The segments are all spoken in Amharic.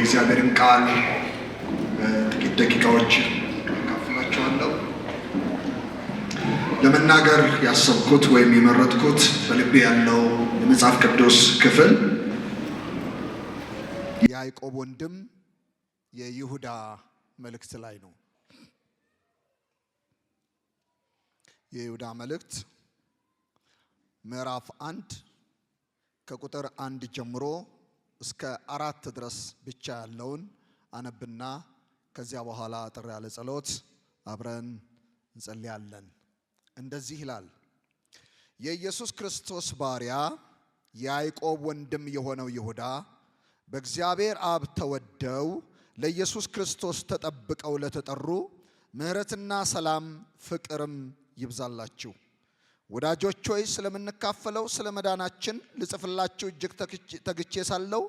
የእግዚአብሔርን ቃል ጥቂት ደቂቃዎች አካፍላችኋለሁ። ለመናገር ያሰብኩት ወይም የመረጥኩት በልቤ ያለው የመጽሐፍ ቅዱስ ክፍል የያዕቆብ ወንድም የይሁዳ መልእክት ላይ ነው። የይሁዳ መልእክት ምዕራፍ 1 ከቁጥር 1 ጀምሮ እስከ 4 ድረስ ብቻ ያለውን አነብና ከዚያ በኋላ አጠር ያለ ጸሎት አብረን እንጸልያለን። እንደዚህ ይላል። የኢየሱስ ክርስቶስ ባሪያ የያዕቆብ ወንድም የሆነው ይሁዳ በእግዚአብሔር አብ ተወደው ለኢየሱስ ክርስቶስ ተጠብቀው ለተጠሩ ምሕረትና ሰላም ፍቅርም ይብዛላችሁ። ወዳጆች ሆይ ስለምንካፈለው ስለ መዳናችን ልጽፍላችሁ እጅግ ተግቼ ሳለሁ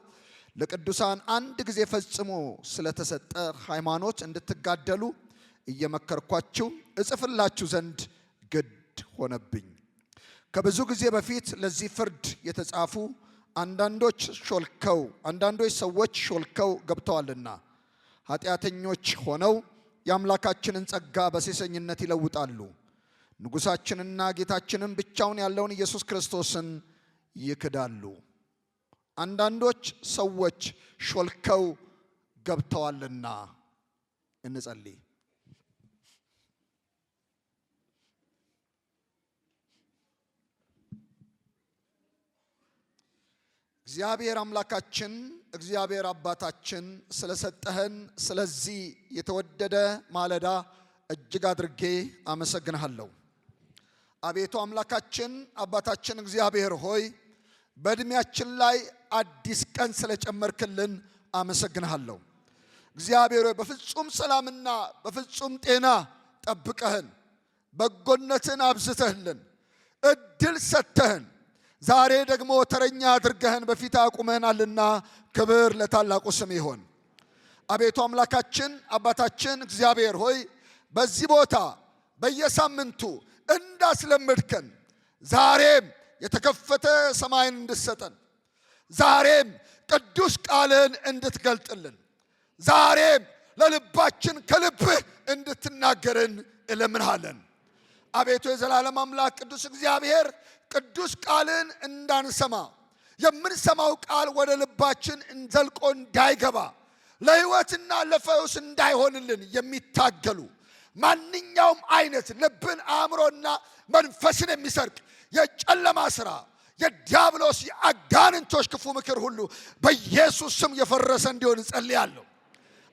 ለቅዱሳን አንድ ጊዜ ፈጽሞ ስለተሰጠ ሃይማኖት እንድትጋደሉ እየመከርኳችሁ እጽፍላችሁ ዘንድ ግድ ሆነብኝ። ከብዙ ጊዜ በፊት ለዚህ ፍርድ የተጻፉ አንዳንዶች ሰዎች ሾልከው ገብተዋልና ኃጢአተኞች ሆነው የአምላካችንን ጸጋ በሴሰኝነት ይለውጣሉ። ንጉሳችንና ጌታችንን ብቻውን ያለውን ኢየሱስ ክርስቶስን ይክዳሉ። አንዳንዶች ሰዎች ሾልከው ገብተዋልና። እንጸልይ። እግዚአብሔር አምላካችን፣ እግዚአብሔር አባታችን ስለሰጠህን ስለዚህ የተወደደ ማለዳ እጅግ አድርጌ አመሰግንሃለሁ። አቤቱ አምላካችን አባታችን እግዚአብሔር ሆይ በእድሜያችን ላይ አዲስ ቀን ስለጨመርክልን አመሰግንሃለሁ። እግዚአብሔር ሆይ በፍጹም ሰላምና በፍጹም ጤና ጠብቀህን በጎነትን አብዝተህልን እድል ሰጥተህን ዛሬ ደግሞ ተረኛ አድርገህን በፊት አቁመናልና ክብር ለታላቁ ስም ይሁን። አቤቱ አምላካችን አባታችን እግዚአብሔር ሆይ በዚህ ቦታ በየሳምንቱ እንዳስለመድከን ዛሬም የተከፈተ ሰማይን እንድትሰጠን፣ ዛሬም ቅዱስ ቃልን እንድትገልጥልን፣ ዛሬም ለልባችን ከልብህ እንድትናገርን እለምንሃለን። አቤቱ የዘላለም አምላክ ቅዱስ እግዚአብሔር ቅዱስ ቃልን እንዳንሰማ የምንሰማው ቃል ወደ ልባችን ዘልቆ እንዳይገባ ለሕይወትና ለፈውስ እንዳይሆንልን የሚታገሉ ማንኛውም አይነት ልብን አእምሮና መንፈስን የሚሰርቅ የጨለማ ሥራ የዲያብሎስ የአጋንንቶች ክፉ ምክር ሁሉ በኢየሱስ ስም የፈረሰ እንዲሆን እጸልያለሁ።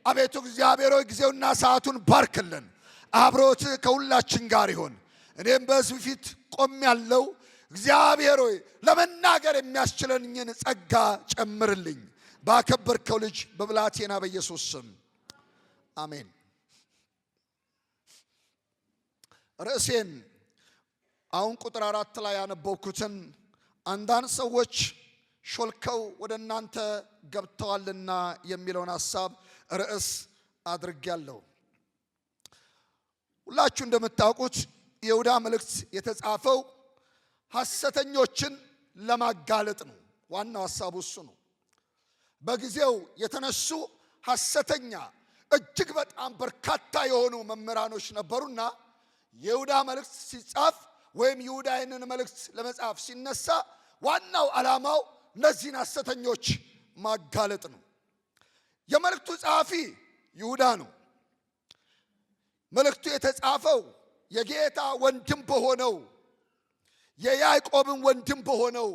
አቤቱ እግዚአብሔር ሆይ ጊዜውና ሰዓቱን ባርክልን። አብሮት ከሁላችን ጋር ይሆን። እኔም በሕዝብ ፊት ቆሜያለሁ። እግዚአብሔር ሆይ ለመናገር የሚያስችለኝን ጸጋ ጨምርልኝ። ባከበርከው ልጅ በብላቴና በኢየሱስ ስም አሜን። ርዕሴን አሁን ቁጥር 4 ላይ ያነበብኩትን አንዳንድ ሰዎች ሾልከው ወደ እናንተ ገብተዋልና የሚለውን ሐሳብ ርዕስ አድርጌያለሁ። ሁላችሁ እንደምታውቁት የይሁዳ መልእክት የተጻፈው ሐሰተኞችን ለማጋለጥ ነው። ዋናው ሐሳቡ እሱ ነው። በጊዜው የተነሱ ሐሰተኛ እጅግ በጣም በርካታ የሆኑ መምህራኖች ነበሩና የይሁዳ መልእክት ሲጻፍ ወይም ይሁዳ ይህንን መልእክት ለመጻፍ ሲነሳ ዋናው ዓላማው እነዚህን ሐሰተኞች ማጋለጥ ነው። የመልእክቱ ጸሐፊ ይሁዳ ነው። መልእክቱ የተጻፈው የጌታ ወንድም በሆነው የያዕቆብን ወንድም በሆነው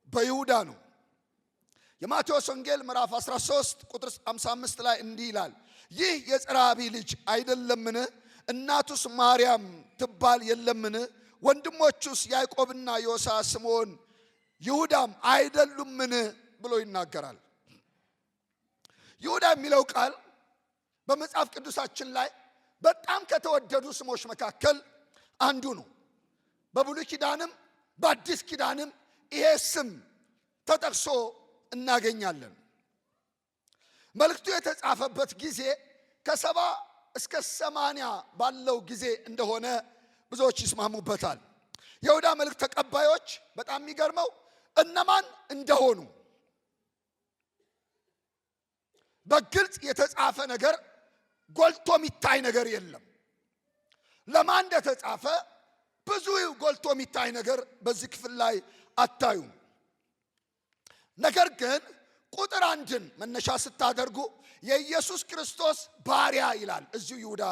በይሁዳ ነው። የማቴዎስ ወንጌል ምዕራፍ 13 ቁጥር 55 ላይ እንዲህ ይላል፣ ይህ የጸራቢ ልጅ አይደለምን? እናቱስ ማርያም ትባል የለምን? ወንድሞቹስ ያዕቆብና ዮሳ፣ ስምዖን፣ ይሁዳም አይደሉምን? ብሎ ይናገራል። ይሁዳ የሚለው ቃል በመጽሐፍ ቅዱሳችን ላይ በጣም ከተወደዱ ስሞች መካከል አንዱ ነው። በብሉይ ኪዳንም በአዲስ ኪዳንም ይሄ ስም ተጠቅሶ እናገኛለን። መልእክቱ የተጻፈበት ጊዜ ከ70 እስከ 80 ባለው ጊዜ እንደሆነ ብዙዎች ይስማሙበታል። የይሁዳ መልእክት ተቀባዮች በጣም የሚገርመው እነማን እንደሆኑ በግልጽ የተጻፈ ነገር ጎልቶ የሚታይ ነገር የለም። ለማን እንደተጻፈ ብዙ ጎልቶ የሚታይ ነገር በዚህ ክፍል ላይ አታዩም። ነገር ግን ቁጥር 1ን መነሻ ስታደርጉ የኢየሱስ ክርስቶስ ባሪያ ይላል። እዚሁ ይሁዳ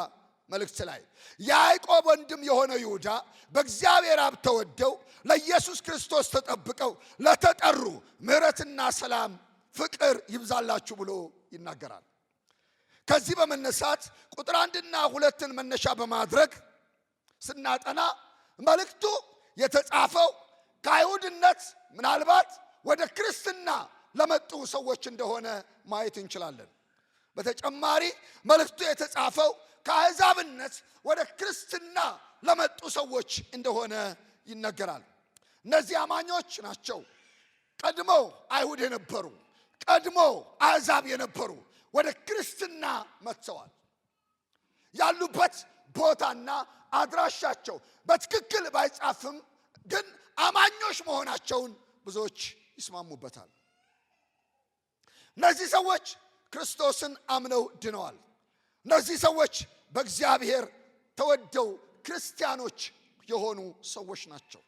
መልእክት ላይ ያዕቆብ ወንድም የሆነ ይሁዳ በእግዚአብሔር አብ ተወደው ለኢየሱስ ክርስቶስ ተጠብቀው ለተጠሩ ምሕረትና ሰላም ፍቅር ይብዛላችሁ ብሎ ይናገራል። ከዚህ በመነሳት ቁጥር 1ና 2ን መነሻ በማድረግ ስናጠና መልእክቱ የተጻፈው ከአይሁድነት ምናልባት ወደ ክርስትና ለመጡ ሰዎች እንደሆነ ማየት እንችላለን። በተጨማሪ መልእክቱ የተጻፈው ከአሕዛብነት ወደ ክርስትና ለመጡ ሰዎች እንደሆነ ይነገራል። እነዚህ አማኞች ናቸው። ቀድሞ አይሁድ የነበሩ፣ ቀድሞ አሕዛብ የነበሩ ወደ ክርስትና መጥተዋል። ያሉበት ቦታና አድራሻቸው በትክክል ባይጻፍም ግን አማኞች መሆናቸውን ብዙዎች ይስማሙበታል። እነዚህ ሰዎች ክርስቶስን አምነው ድነዋል። እነዚህ ሰዎች በእግዚአብሔር ተወደው ክርስቲያኖች የሆኑ ሰዎች ናቸው።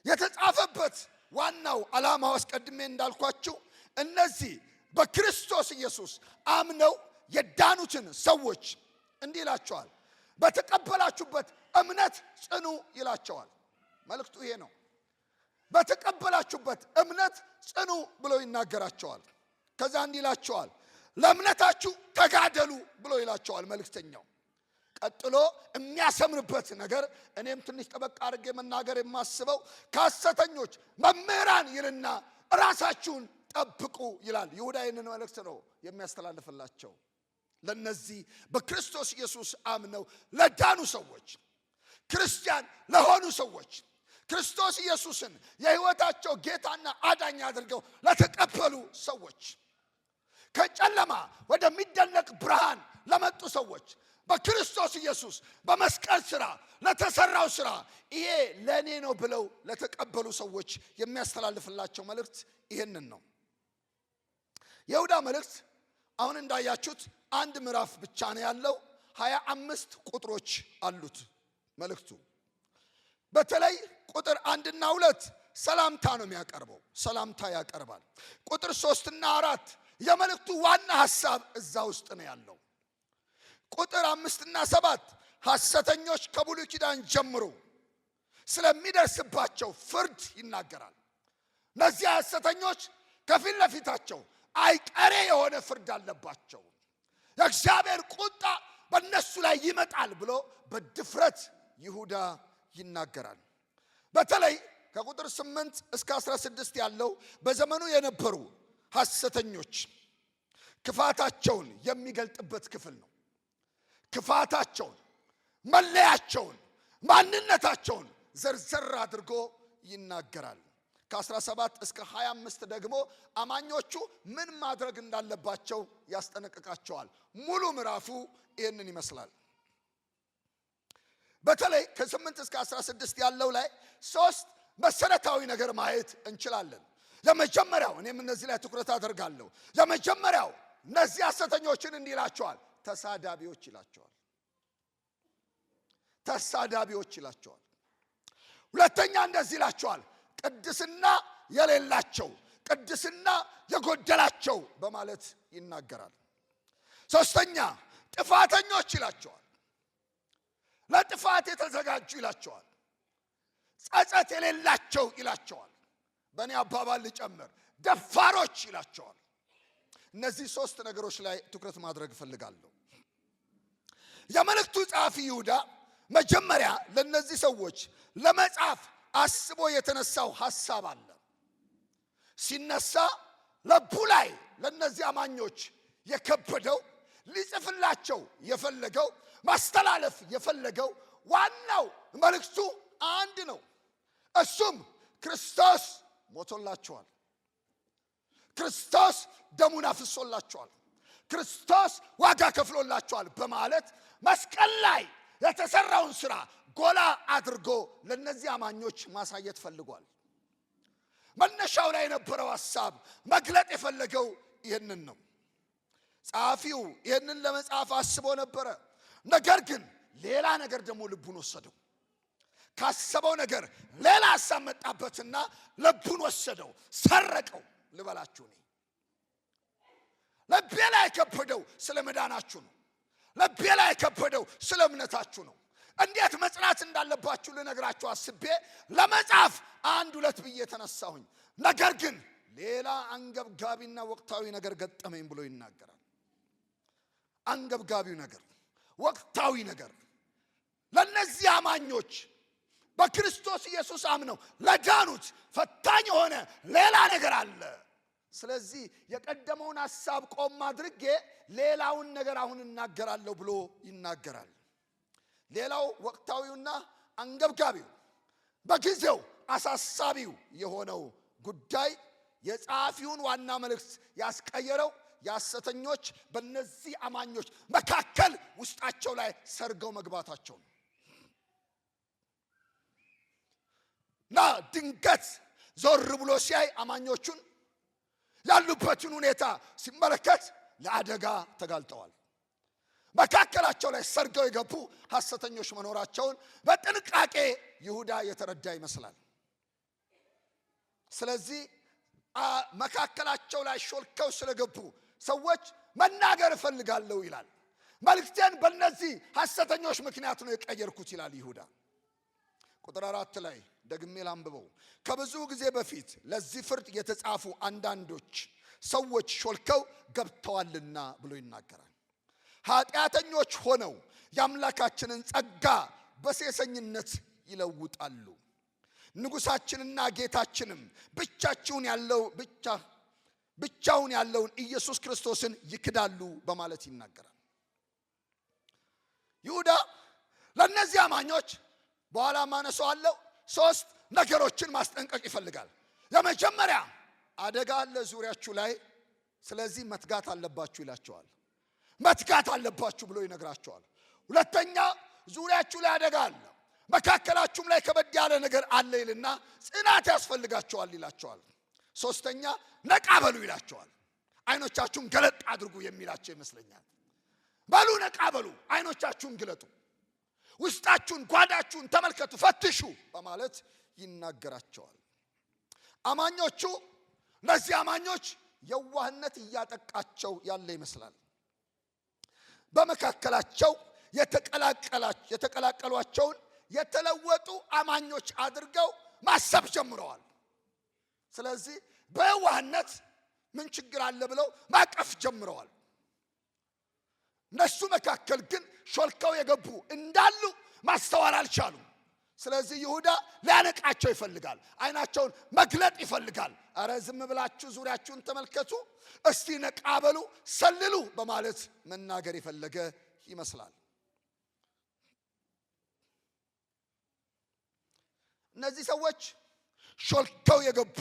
የተጻፈበት ዋናው ዓላማው አስቀድሜ እንዳልኳችሁ እነዚህ በክርስቶስ ኢየሱስ አምነው የዳኑትን ሰዎች እንዲህ ይላቸዋል፣ በተቀበላችሁበት እምነት ጽኑ ይላቸዋል። መልእክቱ ይሄ ነው። በተቀበላችሁበት እምነት ጽኑ ብሎ ይናገራቸዋል። ከዛ እንዲህ ይላቸዋል፣ ለእምነታችሁ ተጋደሉ ብሎ ይላቸዋል መልእክተኛው። ቀጥሎ የሚያሰምርበት ነገር እኔም ትንሽ ጠበቅ አድርጌ መናገር የማስበው ከሐሰተኞች መምህራን ይልና ራሳችሁን ጠብቁ ይላል። ይሁዳ ይህንን መልእክት ነው የሚያስተላልፍላቸው ለነዚህ በክርስቶስ ኢየሱስ አምነው ለዳኑ ሰዎች፣ ክርስቲያን ለሆኑ ሰዎች፣ ክርስቶስ ኢየሱስን የሕይወታቸው ጌታና አዳኝ አድርገው ለተቀበሉ ሰዎች፣ ከጨለማ ወደሚደነቅ ብርሃን ለመጡ ሰዎች፣ በክርስቶስ ኢየሱስ በመስቀል ሥራ ለተሰራው ሥራ ይሄ ለእኔ ነው ብለው ለተቀበሉ ሰዎች የሚያስተላልፍላቸው መልእክት ይህንን ነው። የይሁዳ መልእክት አሁን እንዳያችሁት አንድ ምዕራፍ ብቻ ነው ያለው። 25 ቁጥሮች አሉት መልእክቱ። በተለይ ቁጥር 1ና 2 ሰላምታ ነው የሚያቀርበው፣ ሰላምታ ያቀርባል። ቁጥር 3ና 4 የመልእክቱ ዋና ሐሳብ እዛ ውስጥ ነው ያለው። ቁጥር 5ና 7 ሐሰተኞች ከብሉይ ኪዳን ጀምሮ ስለሚደርስባቸው ፍርድ ይናገራል። እነዚህ ሐሰተኞች ከፊት ለፊታቸው አይቀሬ የሆነ ፍርድ አለባቸው። የእግዚአብሔር ቁጣ በእነሱ ላይ ይመጣል ብሎ በድፍረት ይሁዳ ይናገራል። በተለይ ከቁጥር 8 እስከ 16 ያለው በዘመኑ የነበሩ ሐሰተኞች ክፋታቸውን የሚገልጥበት ክፍል ነው። ክፋታቸውን፣ መለያቸውን፣ ማንነታቸውን ዘርዘር አድርጎ ይናገራል። ከ17 እስከ 25 ደግሞ አማኞቹ ምን ማድረግ እንዳለባቸው ያስጠነቅቃቸዋል። ሙሉ ምዕራፉ ይህንን ይመስላል። በተለይ ከ8 እስከ 16 ያለው ላይ 3 መሰረታዊ ነገር ማየት እንችላለን። የመጀመሪያው እኔም እነዚህ ላይ ትኩረት አደርጋለሁ። የመጀመሪያው እነዚህ ሐሰተኞችን እንዲህ ይላቸዋል፣ ተሳዳቢዎች ይላቸዋል። ተሳዳቢዎች ይላቸዋል። ሁለተኛ እንደዚህ ይላቸዋል፣ ቅድስና የሌላቸው፣ ቅድስና የጎደላቸው በማለት ይናገራል። ሶስተኛ ጥፋተኞች ይላቸዋል፣ ለጥፋት የተዘጋጁ ይላቸዋል፣ ጸጸት የሌላቸው ይላቸዋል። በእኔ አባባል ልጨምር፣ ደፋሮች ይላቸዋል። እነዚህ 3 ነገሮች ላይ ትኩረት ማድረግ እፈልጋለሁ። የመልእክቱ ጸሐፊ ይሁዳ መጀመሪያ ለነዚህ ሰዎች ለመጻፍ አስቦ የተነሳው ሐሳብ አለ። ሲነሳ ልቡ ላይ ለነዚህ አማኞች የከበደው ሊጽፍላቸው የፈለገው ማስተላለፍ የፈለገው ዋናው መልእክቱ አንድ ነው። እሱም ክርስቶስ ሞቶላቸዋል፣ ክርስቶስ ደሙን አፍሶላቸዋል፣ ክርስቶስ ዋጋ ከፍሎላቸዋል በማለት መስቀል ላይ የተሰራውን ሥራ ጎላ አድርጎ ለነዚህ አማኞች ማሳየት ፈልጓል። መነሻው ላይ የነበረው ሐሳብ መግለጥ የፈለገው ይህንን ነው። ጸሐፊው ይህንን ለመጻፍ አስቦ ነበረ። ነገር ግን ሌላ ነገር ደግሞ ልቡን ወሰደው። ካሰበው ነገር ሌላ ሐሳብ መጣበትና ልቡን ወሰደው፣ ሰረቀው። ልበላችሁ እኔ ልቤ ላይ የከበደው ስለ መዳናችሁ ነው። ልቤ ላይ የከበደው ስለ እምነታችሁ ነው። እንዴት መጽናት እንዳለባችሁ ልነግራችሁ አስቤ ለመጻፍ 1-2 ብዬ ተነሳሁኝ። ነገር ግን ሌላ አንገብጋቢና ወቅታዊ ነገር ገጠመኝ ብሎ ይናገራል። አንገብጋቢው ነገር፣ ወቅታዊ ነገር ለነዚህ አማኞች በክርስቶስ ኢየሱስ አምነው ለዳኑት ፈታኝ የሆነ ሌላ ነገር አለ። ስለዚህ የቀደመውን ሐሳብ ቆም አድርጌ ሌላውን ነገር አሁን እናገራለሁ ብሎ ይናገራል። ሌላው ወቅታዊውና አንገብጋቢው በጊዜው አሳሳቢው የሆነው ጉዳይ የጸሐፊውን ዋና መልእክት ያስቀየረው የሐሰተኞች በእነዚህ አማኞች መካከል ውስጣቸው ላይ ሰርገው መግባታቸው ነው። እና ድንገት ዞር ብሎ ሲያይ አማኞቹን ያሉበትን ሁኔታ ሲመለከት ለአደጋ ተጋልጠዋል። መካከላቸው ላይ ሰርገው የገቡ ሐሰተኞች መኖራቸውን በጥንቃቄ ይሁዳ የተረዳ ይመስላል። ስለዚህ መካከላቸው ላይ ሾልከው ስለገቡ ሰዎች መናገር እፈልጋለሁ ይላል። መልእክቴን በእነዚህ ሐሰተኞች ምክንያት ነው የቀየርኩት ይላል ይሁዳ። ቁጥር 4 ላይ ደግሜ ላንብበው። ከብዙ ጊዜ በፊት ለዚህ ፍርድ የተጻፉ አንዳንዶች ሰዎች ሾልከው ገብተዋልና ብሎ ይናገራል። ኃጢአተኞች ሆነው የአምላካችንን ጸጋ በሴሰኝነት ይለውጣሉ። ንጉሳችንና ጌታችንም ብቻውን ያለውን ኢየሱስ ክርስቶስን ይክዳሉ በማለት ይናገራል። ይሁዳ ለነዚህ አማኞች በኋላ ማነሳዋለሁ 3 ነገሮችን ማስጠንቀቅ ይፈልጋል። የመጀመሪያ አደጋ አለ ዙሪያችሁ ላይ፣ ስለዚህ መትጋት አለባችሁ ይላቸዋል። መትጋት አለባችሁ ብሎ ይነግራቸዋል። ሁለተኛ ዙሪያችሁ ላይ አደጋ አለ፣ መካከላችሁም ላይ ከበድ ያለ ነገር አለ ይልና ጽናት ያስፈልጋቸዋል ይላቸዋል። ሶስተኛ ነቃ በሉ ይላቸዋል። አይኖቻችሁን ገለጥ አድርጉ የሚላቸው ይመስለኛል። በሉ ነቃ በሉ፣ አይኖቻችሁን ግለጡ፣ ውስጣችሁን ጓዳችሁን ተመልከቱ፣ ፈትሹ በማለት ይናገራቸዋል። አማኞቹ እነዚህ አማኞች የዋህነት እያጠቃቸው ያለ ይመስላል። በመካከላቸው የተቀላቀሏቸውን የተለወጡ አማኞች አድርገው ማሰብ ጀምረዋል። ስለዚህ በየዋህነት ምን ችግር አለ ብለው ማቀፍ ጀምረዋል። እነሱ መካከል ግን ሾልከው የገቡ እንዳሉ ማስተዋል አልቻሉም። ስለዚህ ይሁዳ ሊያነቃቸው ይፈልጋል። አይናቸውን መግለጥ ይፈልጋል። አረ ዝም ብላችሁ ዙሪያችሁን ተመልከቱ፣ እስቲ ነቃ በሉ፣ ሰልሉ በማለት መናገር የፈለገ ይመስላል። እነዚህ ሰዎች ሾልከው የገቡ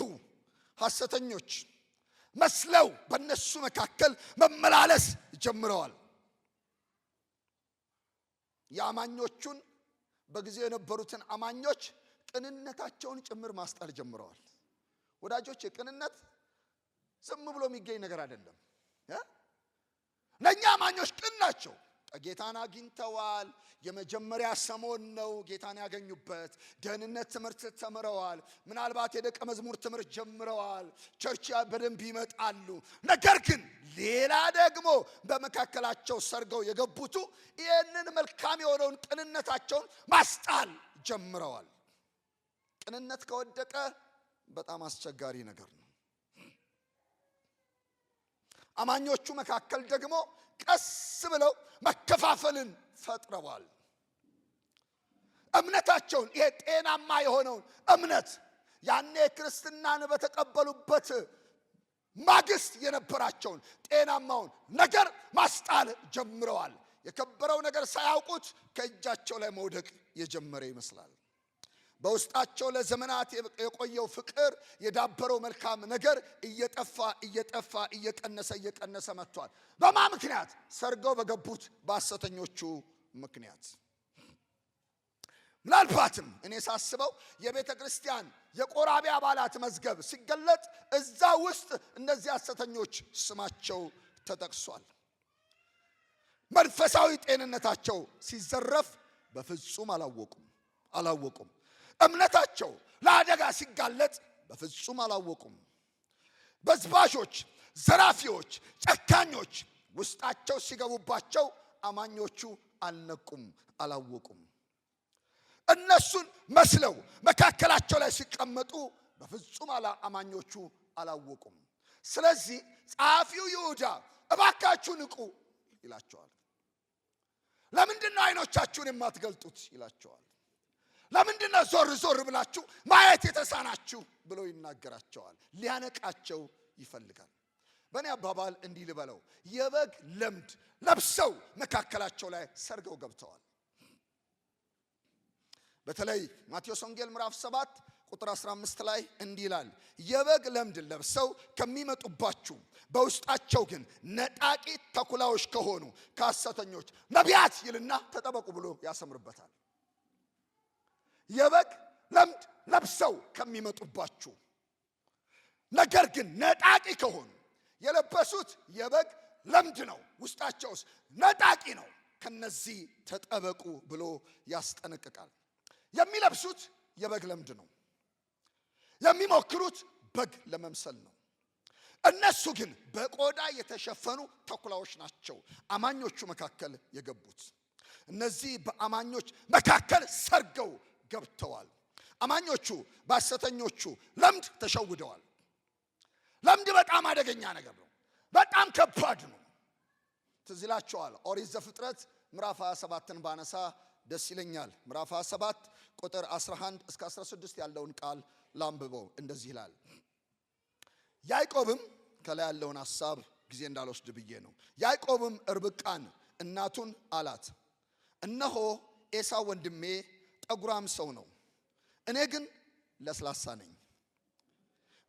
ሐሰተኞች መስለው በእነሱ መካከል መመላለስ ጀምረዋል። የአማኞቹን በጊዜው የነበሩትን አማኞች ቅንነታቸውን ጭምር ማስጣል ጀምረዋል። ወዳጆች ቅንነት ዝም ብሎ የሚገኝ ነገር አይደለም። ለኛ አማኞች ቅን ናቸው። ጌታን አግኝተዋል። የመጀመሪያ ሰሞን ነው ጌታን ያገኙበት። ደህንነት ትምህርት ተምረዋል። ምናልባት የደቀ መዝሙር ትምህርት ጀምረዋል። ቸርች በደንብ ይመጣሉ። ነገር ግን ሌላ ደግሞ በመካከላቸው ሰርገው የገቡቱ ይህንን መልካም የሆነውን ቅንነታቸውን ማስጣል ጀምረዋል። ቅንነት ከወደቀ በጣም አስቸጋሪ ነገር ነው። አማኞቹ መካከል ደግሞ ቀስ ብለው መከፋፈልን ፈጥረዋል። እምነታቸውን ይሄ ጤናማ የሆነውን እምነት ያኔ ክርስትናን በተቀበሉበት ማግስት የነበራቸውን ጤናማውን ነገር ማስጣል ጀምረዋል። የከበረው ነገር ሳያውቁት ከእጃቸው ላይ መውደቅ የጀመረ ይመስላል። በውስጣቸው ለዘመናት የቆየው ፍቅር፣ የዳበረው መልካም ነገር እየቀነሰ መጥቷል። በማ ምክንያት? ሰርገው በገቡት በሐሰተኞቹ ምክንያት። ምናልባትም እኔ ሳስበው የቤተ ክርስቲያን የቆራቢ አባላት መዝገብ ሲገለጥ እዛ ውስጥ እነዚህ ሐሰተኞች ስማቸው ተጠቅሷል። መንፈሳዊ ጤንነታቸው ሲዘረፍ በፍጹም አላወቁም። እምነታቸው ለአደጋ ሲጋለጥ በፍጹም አላወቁም። በዝባዦች፣ ዘራፊዎች፣ ጨካኞች ውስጣቸው ሲገቡባቸው አማኞቹ አልነቁም፣ አላወቁም። እነሱን መስለው መካከላቸው ላይ ሲቀመጡ በፍጹም አማኞቹ አላወቁም። ስለዚህ ጸሐፊው ይሁዳ እባካችሁ ንቁ ይላቸዋል። ለምንድነው አይኖቻችሁን የማትገልጡት ይላቸዋል። ለምንድነው ዞር ብላችሁ ማየት የተሳናችሁ ብሎ ይናገራቸዋል። ሊያነቃቸው ይፈልጋል። በእኔ አባባል እንዲህ ልበለው፣ የበግ ለምድ ለብሰው መካከላቸው ላይ ሰርገው ገብተዋል። በተለይ ማቴዎስ ወንጌል ምዕራፍ 7 ቁጥር 15 ላይ እንዲህ ይላል፣ የበግ ለምድ ለብሰው ከሚመጡባችሁ በውስጣቸው ግን ነጣቂ ተኩላዎች ከሆኑ ከሐሰተኞች ነቢያት ይልና ተጠበቁ ብሎ ያሰምርበታል። የበግ ለምድ ለብሰው ከሚመጡባችሁ ነገር ግን ነጣቂ ከሆኑ፣ የለበሱት የበግ ለምድ ነው፣ ውስጣቸውስ ነጣቂ ነው፣ ከነዚህ ተጠበቁ ብሎ ያስጠነቅቃል። የሚለብሱት የበግ ለምድ ነው። የሚሞክሩት በግ ለመምሰል ነው። እነሱ ግን በቆዳ የተሸፈኑ ተኩላዎች ናቸው አማኞቹ መካከል የገቡት። እነዚህ በአማኞች መካከል ሰርገው ገብተዋል። አማኞቹ በሐሰተኞቹ ለምድ ተሸውደዋል። ለምድ በጣም አደገኛ ነገር ነው። በጣም ከባድ ነው። ትዝ ይላችኋል ኦሪት ዘፍጥረት ምዕራፍ 27ን ባነሳ ደስ ይለኛል። ምዕራፍ 27 ቁጥር 11 እስከ 16 ያለውን ቃል ላንብበው። እንደዚህ ይላል። ያዕቆብም ከላይ ያለውን ሐሳብ ጊዜ እንዳልወስድ ብዬ ነው። ያዕቆብም ርብቃን እናቱን አላት፣ እነሆ ኤሳው ወንድሜ ጠጉራም ሰው ነው፣ እኔ ግን ለስላሳ ነኝ።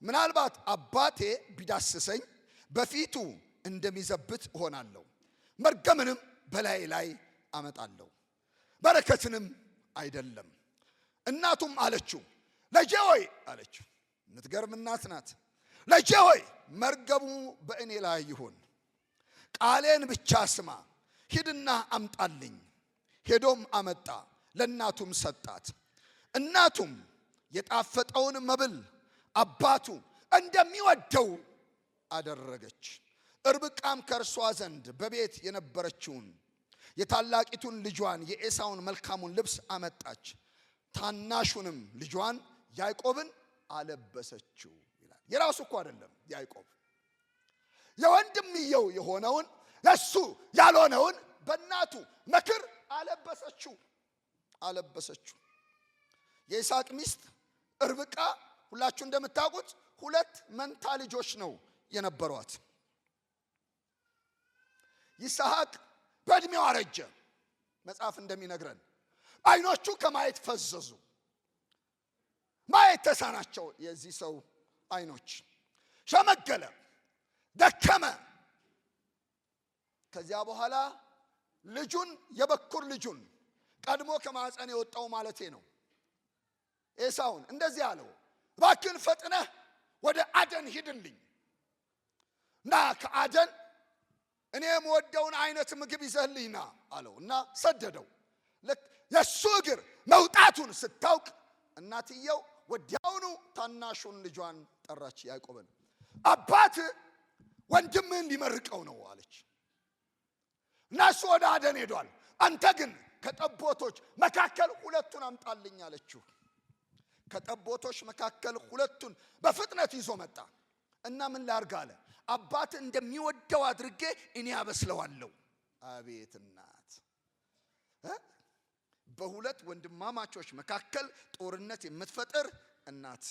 ምናልባት አባቴ ቢዳስሰኝ በፊቱ እንደሚዘብት እሆናለሁ፣ መርገምንም በላይ ላይ አመጣለሁ፣ በረከትንም አይደለም። እናቱም አለችው፣ ልጄ ሆይ አለችው። የምትገርም እናት ናት። ልጄ ሆይ መርገሙ በእኔ ላይ ይሁን፣ ቃሌን ብቻ ስማ፣ ሂድና አምጣልኝ። ሄዶም አመጣ፣ ለእናቱም ሰጣት። እናቱም የጣፈጠውን መብል አባቱ እንደሚወደው አደረገች። ርብቃም ከእርሷ ዘንድ በቤት የነበረችውን የታላቂቱን ልጇን የኤሳውን መልካሙን ልብስ አመጣች፣ ታናሹንም ልጇን ያዕቆብን አለበሰችው ይላል። የራሱ እኮ አይደለም ያዕቆብ፣ የወንድምየው የሆነውን የሱ ያልሆነውን በእናቱ ምክር አለበሰችው። የይስሐቅ ሚስት ርብቃ ሁላችሁ እንደምታውቁት 2 መንታ ልጆች ነው የነበሯት። ይስሐቅ በእድሜው አረጀ። መጽሐፍ እንደሚነግረን አይኖቹ ከማየት ፈዘዙ፣ ማየት ተሳናቸው። የዚህ ሰው አይኖች ሸመገለ፣ ደከመ። ከዚያ በኋላ ልጁን የበኩር ልጁን ቀድሞ ከማህፀን የወጣው ማለቴ ነው ኤሳውን እንደዚህ አለው፣ እባክህን ፈጥነህ ወደ አደን ሂድልኝ እና ከአደን እኔ የምወደውን አይነት ምግብ ይዘህልኝና አለው እና ሰደደው። ልክ የሱ እግር መውጣቱን ስታውቅ እናትየው ወዲያውኑ ታናሹን ልጇን ጠራች፣ ያዕቆብን። አባት ወንድምህን ሊመርቀው ነው አለች እና እሱ ወደ አደን ሄዷል። አንተ ግን ከጠቦቶች መካከል 2ቱን አምጣልኝ አለችው። ከጠቦቶች መካከል 2ቱን በፍጥነት ይዞ መጣ እና ምን ላርግ አለ፣ አባት እንደሚወደው አድርጌ እኔ አበስለዋለሁ። አቤት እናት! በሁለት ወንድማማቾች መካከል ጦርነት የምትፈጥር እናት፣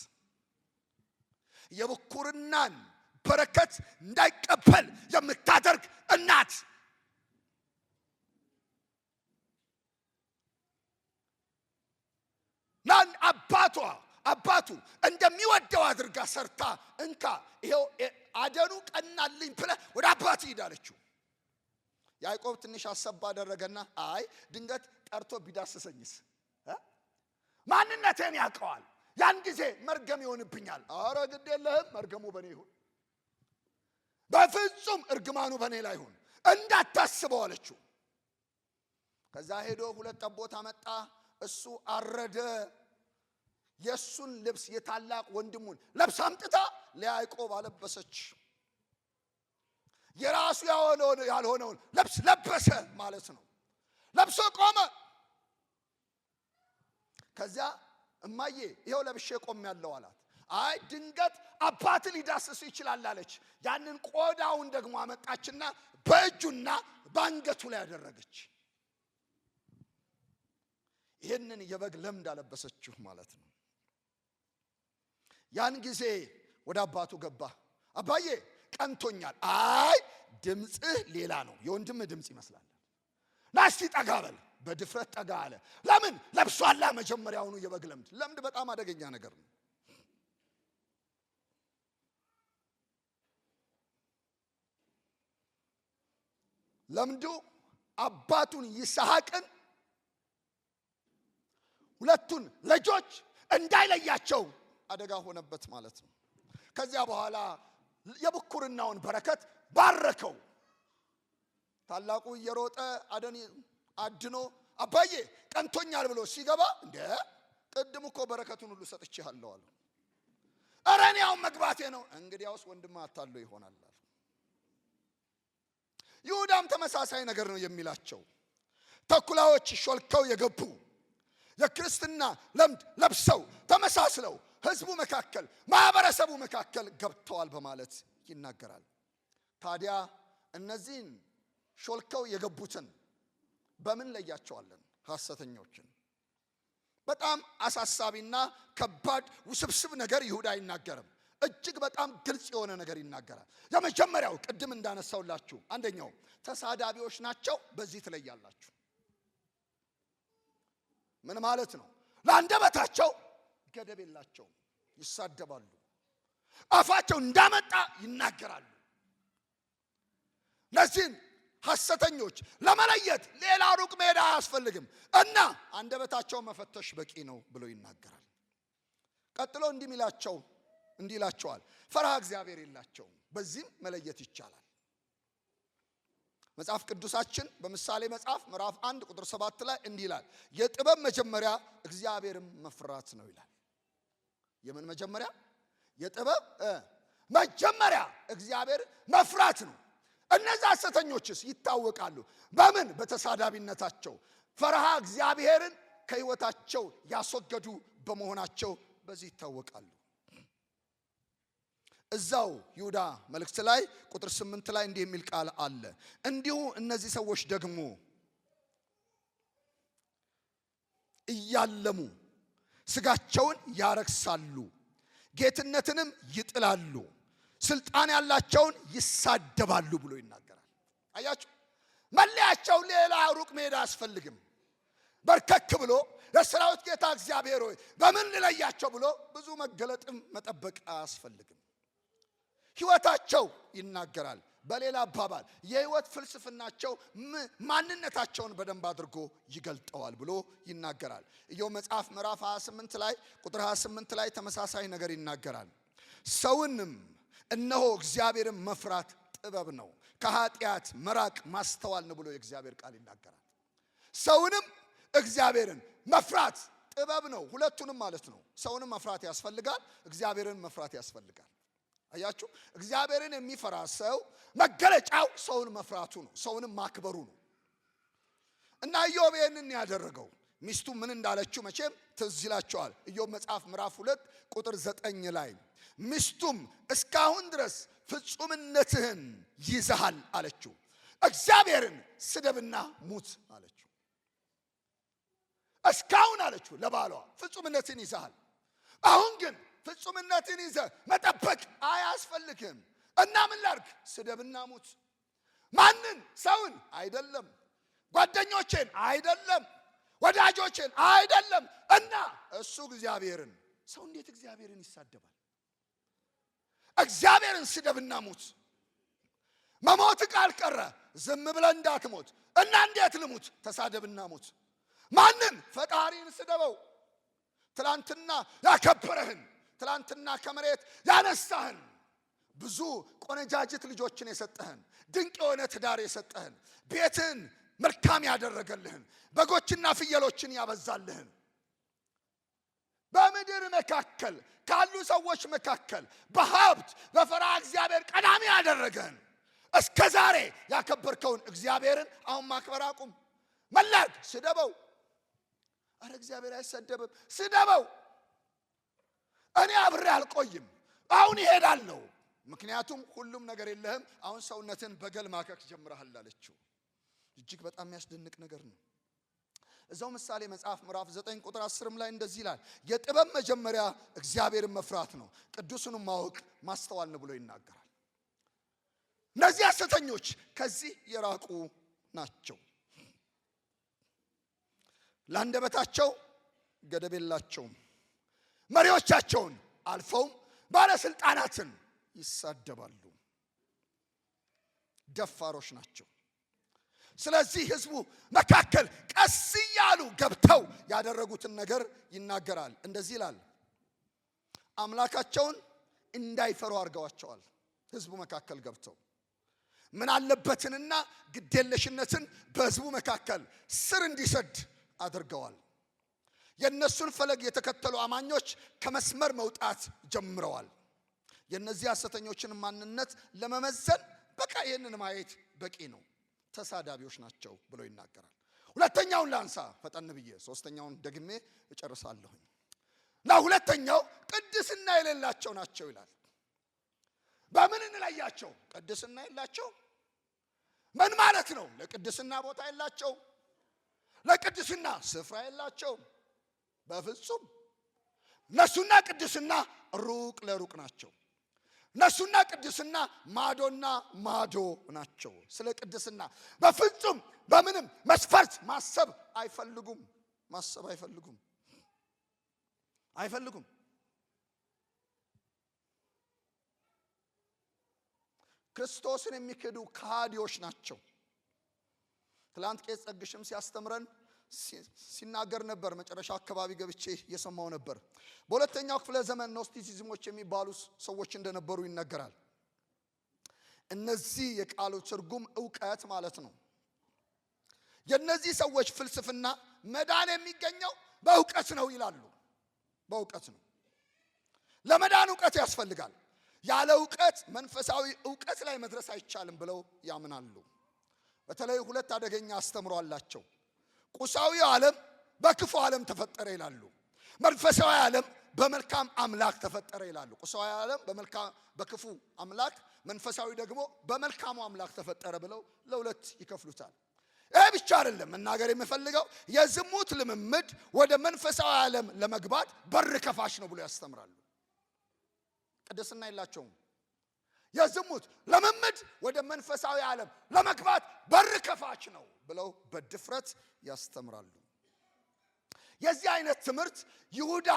የብኩርናን በረከት እንዳይቀበል የምታደርግ እናት። ናን አባቱ እንደሚወደው አድርጋ ሰርታ እንካ ይሄው አደኑ ቀናልኝ ብለ ወደ አባት ሂድ አለችው። ያዕቆብ ትንሽ አሰብ አደረገና አይ ድንገት ጠርቶ ቢዳስሰኝስ ማንነቴን ያውቀዋል፣ ያን ጊዜ መርገም ይሆንብኛል። አረ ግድ የለህም መርገሙ በኔ ይሁን፣ በፍጹም እርግማኑ በኔ ላይ ይሁን እንዳታስበው አለችው። ከዛ ሄዶ 2 ጠቦት አመጣ። እሱ አረደ። የሱን ልብስ የታላቅ ወንድሙን ልብስ አምጥታ ለያዕቆብ አለበሰች። የራሱ ያልሆነውን ልብስ ለበሰ ማለት ነው። ለብሶ ቆመ። ከዛ እማዬ ይሄው ለብሼ ቆሜያለሁ አላት። አይ ድንገት አባት ሊዳስስ ይችላል አለች። ያንን ቆዳውን ደግሞ አመጣችና በእጁና በአንገቱ ላይ ያደረገች። ይሄንን የበግ ለምድ አለበሰችው ማለት ነው። ያን ጊዜ ወደ አባቱ ገባ። አባዬ ቀንቶኛል። አይ ድምጽህ ሌላ ነው፣ የወንድምህ ድምጽ ይመስላል። ናስቲ ጠጋ በል። በድፍረት ጠጋ አለ። ለምን? ለብሷላ መጀመሪያውኑ የበግ ለምድ። ለምድ በጣም አደገኛ ነገር ነው። ለምዱ አባቱን ይስሐቅን 2ቱን ልጆች እንዳይለያቸው አደጋ ሆነበት ማለት ነው። ከዚያ በኋላ የብኩርናውን በረከት ባረከው። ታላቁ እየሮጠ አድኖ አባዬ ቀንቶኛል ብሎ ሲገባ እንደ ቅድም እኮ በረከቱን ሁሉ ሰጥቼሃለሁ አለ። ኧረ እኔ አሁን መግባቴ ነው። እንግዲያውስ ወንድም አታሎ ይሆናል አለ። ይሁዳም ተመሳሳይ ነገር ነው የሚላቸው። ተኩላዎች ሾልከው የገቡ የክርስትና ለምድ ለብሰው ተመሳስለው ህዝቡ መካከል ማህበረሰቡ መካከል ገብተዋል በማለት ይናገራል። ታዲያ እነዚህን ሾልከው የገቡትን በምን ለያቸዋለን? ሐሰተኞችን። በጣም አሳሳቢና ከባድ ውስብስብ ነገር ይሁዳ አይናገርም። እጅግ በጣም ግልጽ የሆነ ነገር ይናገራል። የመጀመሪያው ቅድም እንዳነሳውላችሁ አንደኛው ተሳዳቢዎች ናቸው። በዚህ ትለያላችሁ። ምን ማለት ነው? ለአንደበታቸው ገደብ የላቸውም። ይሳደባሉ። አፋቸው እንዳመጣ ይናገራሉ። ለዚህን ሐሰተኞች ለመለየት ሌላ ሩቅ መሄድ አያስፈልግም እና አንደበታቸው መፈተሽ በቂ ነው ብሎ ይናገራል። ቀጥሎ እንዲህ ይላቸዋል፣ ፈርሃ እግዚአብሔር የላቸውም። በዚህም መለየት ይቻላል። መጽሐፍ ቅዱሳችን በምሳሌ መጽሐፍ ምዕራፍ 1 ቁጥር 7 ላይ እንዲህ ይላል፣ የጥበብ መጀመሪያ እግዚአብሔርን መፍራት ነው ይላል። የምን መጀመሪያ? የጥበብ መጀመሪያ እግዚአብሔር መፍራት ነው። እነዛ ሐሰተኞችስ ይታወቃሉ በምን? በተሳዳቢነታቸው። ፈርሃ እግዚአብሔርን ከሕይወታቸው ያስወገዱ በመሆናቸው በዚህ ይታወቃሉ። እዛው ይሁዳ መልእክት ላይ ቁጥር 8 ላይ እንዲህ የሚል ቃል አለ፣ እንዲሁ እነዚህ ሰዎች ደግሞ እያለሙ ስጋቸውን ያረክሳሉ፣ ጌትነትንም ይጥላሉ፣ ስልጣን ያላቸውን ይሳደባሉ ብሎ ይናገራል። አያችሁ፣ መለያቸው ሌላ ሩቅ መሄድ አያስፈልግም። በርከክ ብሎ የሰራዊት ጌታ እግዚአብሔር ሆይ በምን ልለያቸው ብሎ ብዙ መገለጥም መጠበቅ አያስፈልግም። ሕይወታቸው ይናገራል። በሌላ አባባል የሕይወት ፍልስፍናቸው ማንነታቸውን በደንብ አድርጎ ይገልጠዋል ብሎ ይናገራል። ኢዮብ መጽሐፍ ምዕራፍ 28 ላይ ቁጥር 28 ላይ ተመሳሳይ ነገር ይናገራል። ሰውንም እነሆ እግዚአብሔርን መፍራት ጥበብ ነው፣ ከኃጢአት መራቅ ማስተዋል ነው ብሎ የእግዚአብሔር ቃል ይናገራል። ሰውንም እግዚአብሔርን መፍራት ጥበብ ነው። ሁለቱንም ማለት ነው። ሰውንም መፍራት ያስፈልጋል፣ እግዚአብሔርን መፍራት ያስፈልጋል። አያችሁ፣ እግዚአብሔርን የሚፈራ ሰው መገለጫው ሰውን መፍራቱ ነው፣ ሰውንም ማክበሩ ነው። እና ኢዮብ ይህንን ያደረገው ሚስቱ ምን እንዳለችው መቼም ትዝ ይላችኋል። ኢዮብ መጽሐፍ ምዕራፍ 2 ቁጥር 9 ላይ ሚስቱም እስካሁን ድረስ ፍጹምነትህን ይዘሃል አለችው፣ እግዚአብሔርን ስደብና ሙት አለችው። እስካሁን አለችው ለባሏ ፍጹምነትን ይዘሃል፣ አሁን ግን ፍጹምነትን ይዘህ መጠበቅ አያስፈልግም እና ምን ላድርግ? ስደብና ሙት። ማንን? ሰውን አይደለም፣ ጓደኞቼን አይደለም፣ ወዳጆቼን አይደለም፣ እና እሱ እግዚአብሔርን። ሰው እንዴት እግዚአብሔርን ይሳደባል? እግዚአብሔርን ስደብና ሙት። መሞት ቃል ቀረ፣ ዝም ብለህ እንዳትሞት እና እንዴት ልሙት? ተሳደብና ሙት። ማንን? ፈጣሪን ስደበው። ትላንትና ያከበረህን፣ ትላንትና ከመሬት ያነሳህን፣ ብዙ ቆነጃጅት ልጆችን የሰጠህን፣ ድንቅ የሆነ ትዳር የሰጠህን፣ ቤትን መልካም ያደረገልህን በጎችና ፍየሎችን ያበዛልህን በምድር መካከል ካሉ ሰዎች መካከል በሀብት በፈሪሃ እግዚአብሔር ቀዳሚ ያደረገህን እስከ ዛሬ ያከበርከውን እግዚአብሔርን አሁን ማክበር አቁም። መላክ ስደበው። አረ እግዚአብሔር አይሰደብም። ስደበው። እኔ አብሬ አልቆይም፣ አሁን ይሄዳለሁ። ምክንያቱም ሁሉም ነገር የለህም፣ አሁን ሰውነትን በገል ማከክ ጀምረሃል አለችው። እጅግ በጣም የሚያስደንቅ ነገር ነው። እዛው ምሳሌ መጽሐፍ ምዕራፍ 9 ቁጥር 10 ላይ እንደዚህ ይላል፣ የጥበብ መጀመሪያ እግዚአብሔርን መፍራት ነው፣ ቅዱሱንም ማወቅ ማስተዋል ነው ብሎ ይናገራል። እነዚህ ሐሰተኞች ከዚህ የራቁ ናቸው። ለአንደበታቸው ገደብ የላቸውም። መሪዎቻቸውን አልፈውም ባለስልጣናትን ይሳደባሉ። ደፋሮች ናቸው። ስለዚህ ህዝቡ መካከል ቀስ እያሉ ገብተው ያደረጉትን ነገር ይናገራል። እንደዚህ ይላል፣ አምላካቸውን እንዳይፈሩ አድርገዋቸዋል። ህዝቡ መካከል ገብተው ምን አለበትንና ግዴለሽነትን በህዝቡ መካከል ስር እንዲሰድ አድርገዋል። የነሱን ፈለግ የተከተሉ አማኞች ከመስመር መውጣት ጀምረዋል። የነዚህ ሐሰተኞችን ማንነት ለመመዘን በቃ ይሄንን ማየት በቂ ነው። ተሳዳቢዎች ናቸው ብሎ ይናገራል። ሁለተኛውን ላንሳ ፈጠን ብዬ፣ ሶስተኛውን ደግሜ እጨርሳለሁ። እና ሁለተኛው ቅድስና የሌላቸው ናቸው ይላል። በምን እንለያቸው? ቅድስና የላቸው ምን ማለት ነው? ለቅድስና ቦታ የላቸው፣ ለቅድስና ስፍራ የላቸው በፍጹም። እነሱና ቅድስና ሩቅ ለሩቅ ናቸው። እነሱና ቅድስና ማዶና ማዶ ናቸው። ስለ ቅድስና በፍጹም በምንም መስፈርት ማሰብ አይፈልጉም። ማሰብ አይፈልጉም። ክርስቶስን የሚክዱ ከሃዲዎች ናቸው። ትላንት ቄስ ጸግሽም ሲያስተምረን ሲናገር ነበር። መጨረሻ አካባቢ ገብቼ እየሰማው ነበር። በሁለተኛው ክፍለ ዘመን ኖስቲሲዝሞች የሚባሉ ሰዎች እንደነበሩ ይነገራል። እነዚህ የቃሉ ትርጉም ዕውቀት ማለት ነው። የነዚህ ሰዎች ፍልስፍና መዳን የሚገኘው በዕውቀት ነው ይላሉ። በዕውቀት ነው። ለመዳን ዕውቀት ያስፈልጋል። ያለ ዕውቀት መንፈሳዊ ዕውቀት ላይ መድረስ አይቻልም ብለው ያምናሉ። በተለይ ሁለት አደገኛ አስተምሮ አላቸው። ቁሳዊ ዓለም በክፉ ዓለም ተፈጠረ ይላሉ። መንፈሳዊ ዓለም በመልካም አምላክ ተፈጠረ ይላሉ። ቁሳዊ ዓለም በክፉ አምላክ፣ መንፈሳዊ ደግሞ በመልካሙ አምላክ ተፈጠረ ብለው ለሁለት ይከፍሉታል። ይሄ ብቻ አይደለም መናገር የምፈልገው፣ የዝሙት ልምምድ ወደ መንፈሳዊ ዓለም ለመግባት በር ከፋሽ ነው ብለው ያስተምራሉ። ቅድስና የላቸውም። የዝሙት ልምምድ ወደ መንፈሳዊ ዓለም ለመግባት በር ከፋች ነው ብለው በድፍረት ያስተምራሉ። የዚህ አይነት ትምህርት ይሁዳ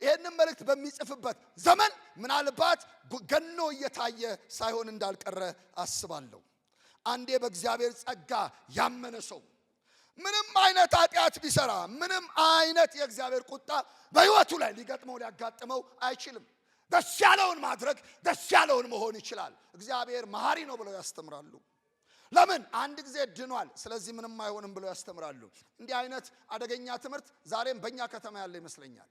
ይህንን መልእክት በሚጽፍበት ዘመን ምናልባት ገኖ እየታየ ሳይሆን እንዳልቀረ አስባለሁ። አንዴ በእግዚአብሔር ጸጋ ያመነ ሰው ምንም አይነት ኃጢአት ቢሰራ፣ ምንም አይነት የእግዚአብሔር ቁጣ በሕይወቱ ላይ ሊያጋጥመው አይችልም። ደስ ያለውን ማድረግ፣ ደስ ያለውን መሆን ይችላል። እግዚአብሔር መሐሪ ነው ብለው ያስተምራሉ። ለምን? አንድ ጊዜ ድኗል፣ ስለዚህ ምንም አይሆንም ብለው ያስተምራሉ። እንዲህ አይነት አደገኛ ትምህርት ዛሬም በእኛ ከተማ ያለ ይመስለኛል።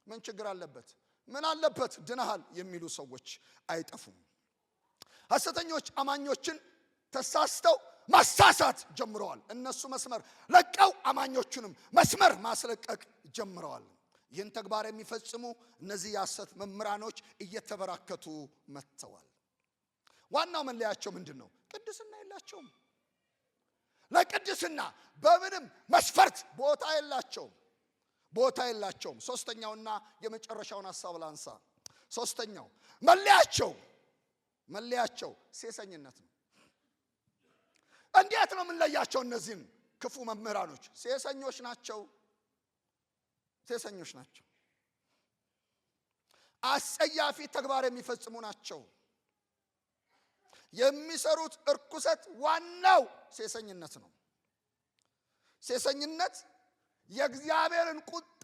ምን ችግር አለበት? ምን አለበት? ድነሃል የሚሉ ሰዎች አይጠፉም። ሐሰተኞች አማኞችን ተሳስተው ማሳሳት ጀምረዋል። እነሱ መስመር ለቀው አማኞቹንም መስመር ማስለቀቅ ጀምረዋል። ይህን ተግባር የሚፈጽሙ እነዚህ የሐሰት መምህራኖች እየተበራከቱ መጥተዋል። ዋናው መለያቸው ምንድን ነው? ቅድስና የላቸውም። ለቅድስና በምንም መስፈርት ቦታ የላቸውም። ሶስተኛውና የመጨረሻውን ሐሳብ ላንሳ። ሶስተኛው መለያቸው ሴሰኝነት ነው። እንዴት ነው የምንለያቸው? እነዚህን ክፉ መምህራኖች ሴሰኞች ናቸው። አስጸያፊ ተግባር የሚፈጽሙ ናቸው። የሚሰሩት እርኩሰት ዋናው ሴሰኝነት ነው። ሴሰኝነት የእግዚአብሔርን ቁጣ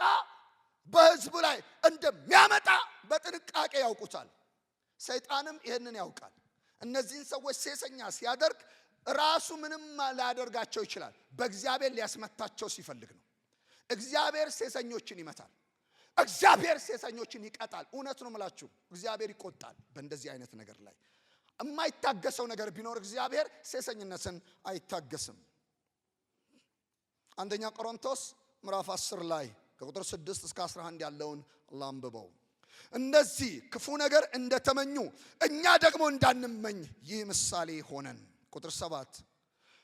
በሕዝቡ ላይ እንደሚያመጣ በጥንቃቄ ያውቁታል። ሰይጣንም ይህንን ያውቃል። እነዚህን ሰዎች ሴሰኛ ሲያደርግ ራሱ ምንም ላያደርጋቸው ይችላል። በእግዚአብሔር ሊያስመታቸው ሲፈልግ ነው። እግዚአብሔር ሴሰኞችን ይመታል። እግዚአብሔር ሴሰኞችን ይቀጣል። እውነት ነው የምላችሁ፣ እግዚአብሔር ይቆጣል በእንደዚህ አይነት ነገር ላይ። የማይታገሰው ነገር ቢኖር እግዚአብሔር ሴሰኝነትን አይታገስም። አንደኛ ቆሮንቶስ ምዕራፍ 10 ላይ ከቁጥር 6 እስከ 11 ያለውን ላንብበው። እነዚህ ክፉ ነገር እንደተመኙ እኛ ደግሞ እንዳንመኝ ይህ ምሳሌ ሆነን። ቁጥር 7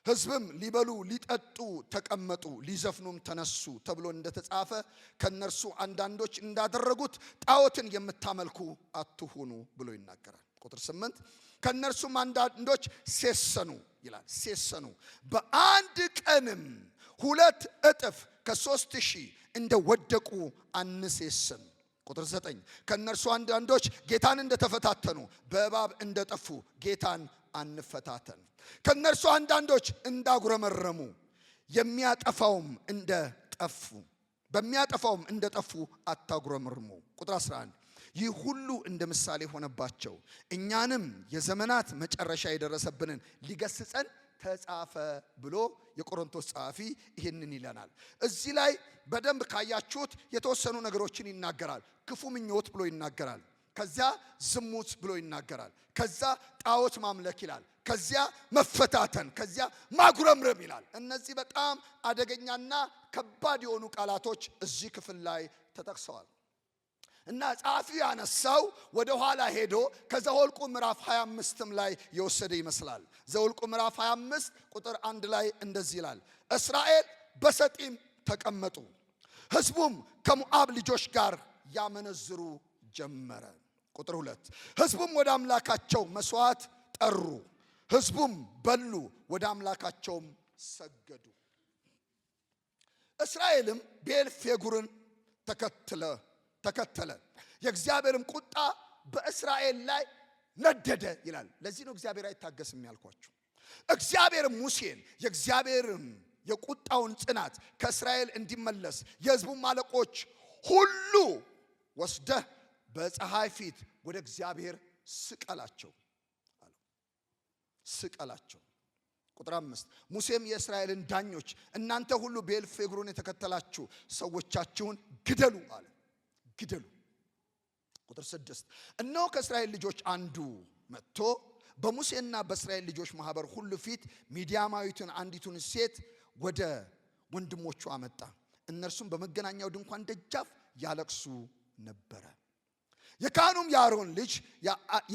ሕዝብም ሊበሉ ሊጠጡ ተቀመጡ፣ ሊዘፍኑም ተነሱ ተብሎ እንደተጻፈ ከነርሱ አንዳንዶች እንዳደረጉት ጣዖትን የምታመልኩ አትሁኑ ብሎ ይናገራል። ቁጥር 8 ከነርሱም አንዳንዶች ሴሰኑ ይላል። ሴሰኑ በአንድ ቀንም 2 እጥፍ ከ3000 እንደወደቁ አንሴስን። ቁጥር 9 ከነርሱ አንዳንዶች ጌታን እንደተፈታተኑ በእባብ እንደጠፉ ጌታን አንፈታተን። ከነርሱ አንዳንዶች እንዳጉረመረሙ በሚያጠፋውም እንደጠፉ አታጉረመርሙ። ቁጥር 11 ይህ ሁሉ እንደ ምሳሌ ሆነባቸው፣ እኛንም የዘመናት መጨረሻ የደረሰብንን ሊገስጸን ተጻፈ ብሎ የቆሮንቶስ ጸሐፊ ይህንን ይለናል። እዚህ ላይ በደንብ ካያችሁት የተወሰኑ ነገሮችን ይናገራል። ክፉ ምኞት ብሎ ይናገራል። ከዚያ ዝሙት ብሎ ይናገራል። ከዛ ጣዖት ማምለክ ይላል። ከዚያ መፈታተን፣ ከዚያ ማጉረምረም ይላል። እነዚህ በጣም አደገኛና ከባድ የሆኑ ቃላቶች እዚህ ክፍል ላይ ተጠቅሰዋል። እና ጸሐፊው ያነሳው ወደ ኋላ ሄዶ ከዘኍልቍ ምዕራፍ 25 ላይ የወሰደ ይመስላል። ዘኍልቍ ምዕራፍ 25 ቁጥር 1 ላይ እንደዚህ ይላል፣ እስራኤል በሰጢም ተቀመጡ፣ ሕዝቡም ከሞዓብ ልጆች ጋር ያመነዝሩ ጀመረ። ቁጥር 2 ሕዝቡም ወደ አምላካቸው መስዋዕት ጠሩ፣ ሕዝቡም በሉ፣ ወደ አምላካቸውም ሰገዱ። እስራኤልም ቤልፌጉርን ተከተለ፣ የእግዚአብሔርም ቁጣ በእስራኤል ላይ ነደደ ይላል። ለዚህ ነው እግዚአብሔር አይታገስም ያልኳችሁ። እግዚአብሔር ሙሴን የእግዚአብሔርን የቁጣውን ጽናት ከእስራኤል እንዲመለስ የሕዝቡም አለቆች ሁሉ ወስደህ በፀሐይ ፊት ወደ እግዚአብሔር ስቀላቸው አለ። ስቀላቸው። ቁጥር 5 ሙሴም የእስራኤልን ዳኞች እናንተ ሁሉ ቤልፌጎርን የተከተላችሁ ሰዎቻችሁን ግደሉ አለ። ግደሉ። ቁጥር 6 እነሆ ከእስራኤል ልጆች አንዱ መጥቶ በሙሴና በእስራኤል ልጆች ማህበር ሁሉ ፊት ሚዲያማዊትን አንዲቱን ሴት ወደ ወንድሞቹ አመጣ። እነርሱም በመገናኛው ድንኳን ደጃፍ ያለቅሱ ነበረ። የካህኑም የአሮን ልጅ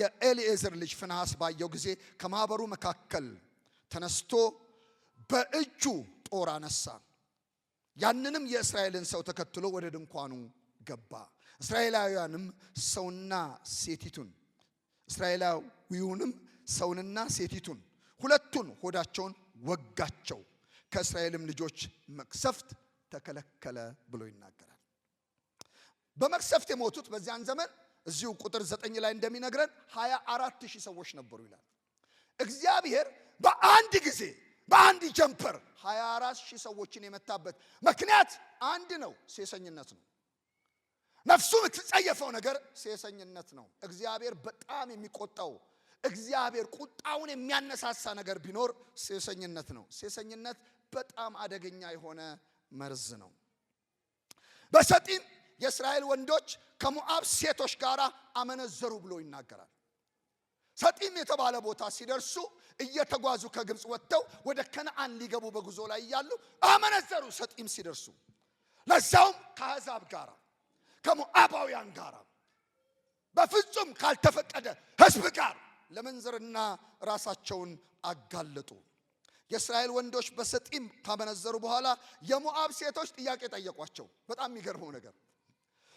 የኤልኤዘር ልጅ ፊንሐስ ባየው ጊዜ ከማህበሩ መካከል ተነስቶ በእጁ ጦር አነሳ። ያንንም የእስራኤልን ሰው ተከትሎ ወደ ድንኳኑ ገባ። እስራኤላዊውንም ሰውንና ሴቲቱን ሁለቱን ሆዳቸውን ወጋቸው። ከእስራኤልም ልጆች መቅሰፍት ተከለከለ ብሎ ይናገራል። በመቅሰፍት የሞቱት በዚያን ዘመን እዚሁ ቁጥር 9 ላይ እንደሚነግረን 24,000 ሰዎች ነበሩ ይላል። እግዚአብሔር በአንድ ጊዜ በአንድ ጀምፐር 24,000 ሰዎችን የመታበት ምክንያት አንድ ነው፣ ሴሰኝነት ነው። ነፍሱ የምትጸየፈው ነገር ሴሰኝነት ነው። እግዚአብሔር በጣም የሚቆጣው እግዚአብሔር ቁጣውን የሚያነሳሳ ነገር ቢኖር ሴሰኝነት ነው። ሴሰኝነት በጣም አደገኛ የሆነ መርዝ ነው። በሰጢም የእስራኤል ወንዶች ከሞዓብ ሴቶች ጋር አመነዘሩ ብሎ ይናገራል። ሰጢም የተባለ ቦታ ሲደርሱ እየተጓዙ ከግብፅ ወጥተው ወደ ከነዓን ሊገቡ በጉዞ ላይ እያሉ አመነዘሩ። ሰጢም ሲደርሱ ለዛውም ከአሕዛብ ጋር ከሞዓባውያን ጋር በፍጹም ካልተፈቀደ ሕዝብ ጋር ለመንዘርና ራሳቸውን አጋለጡ። የእስራኤል ወንዶች በሰጢም ካመነዘሩ በኋላ የሞዓብ ሴቶች ጥያቄ ጠየቋቸው። በጣም የሚገርመው ነገር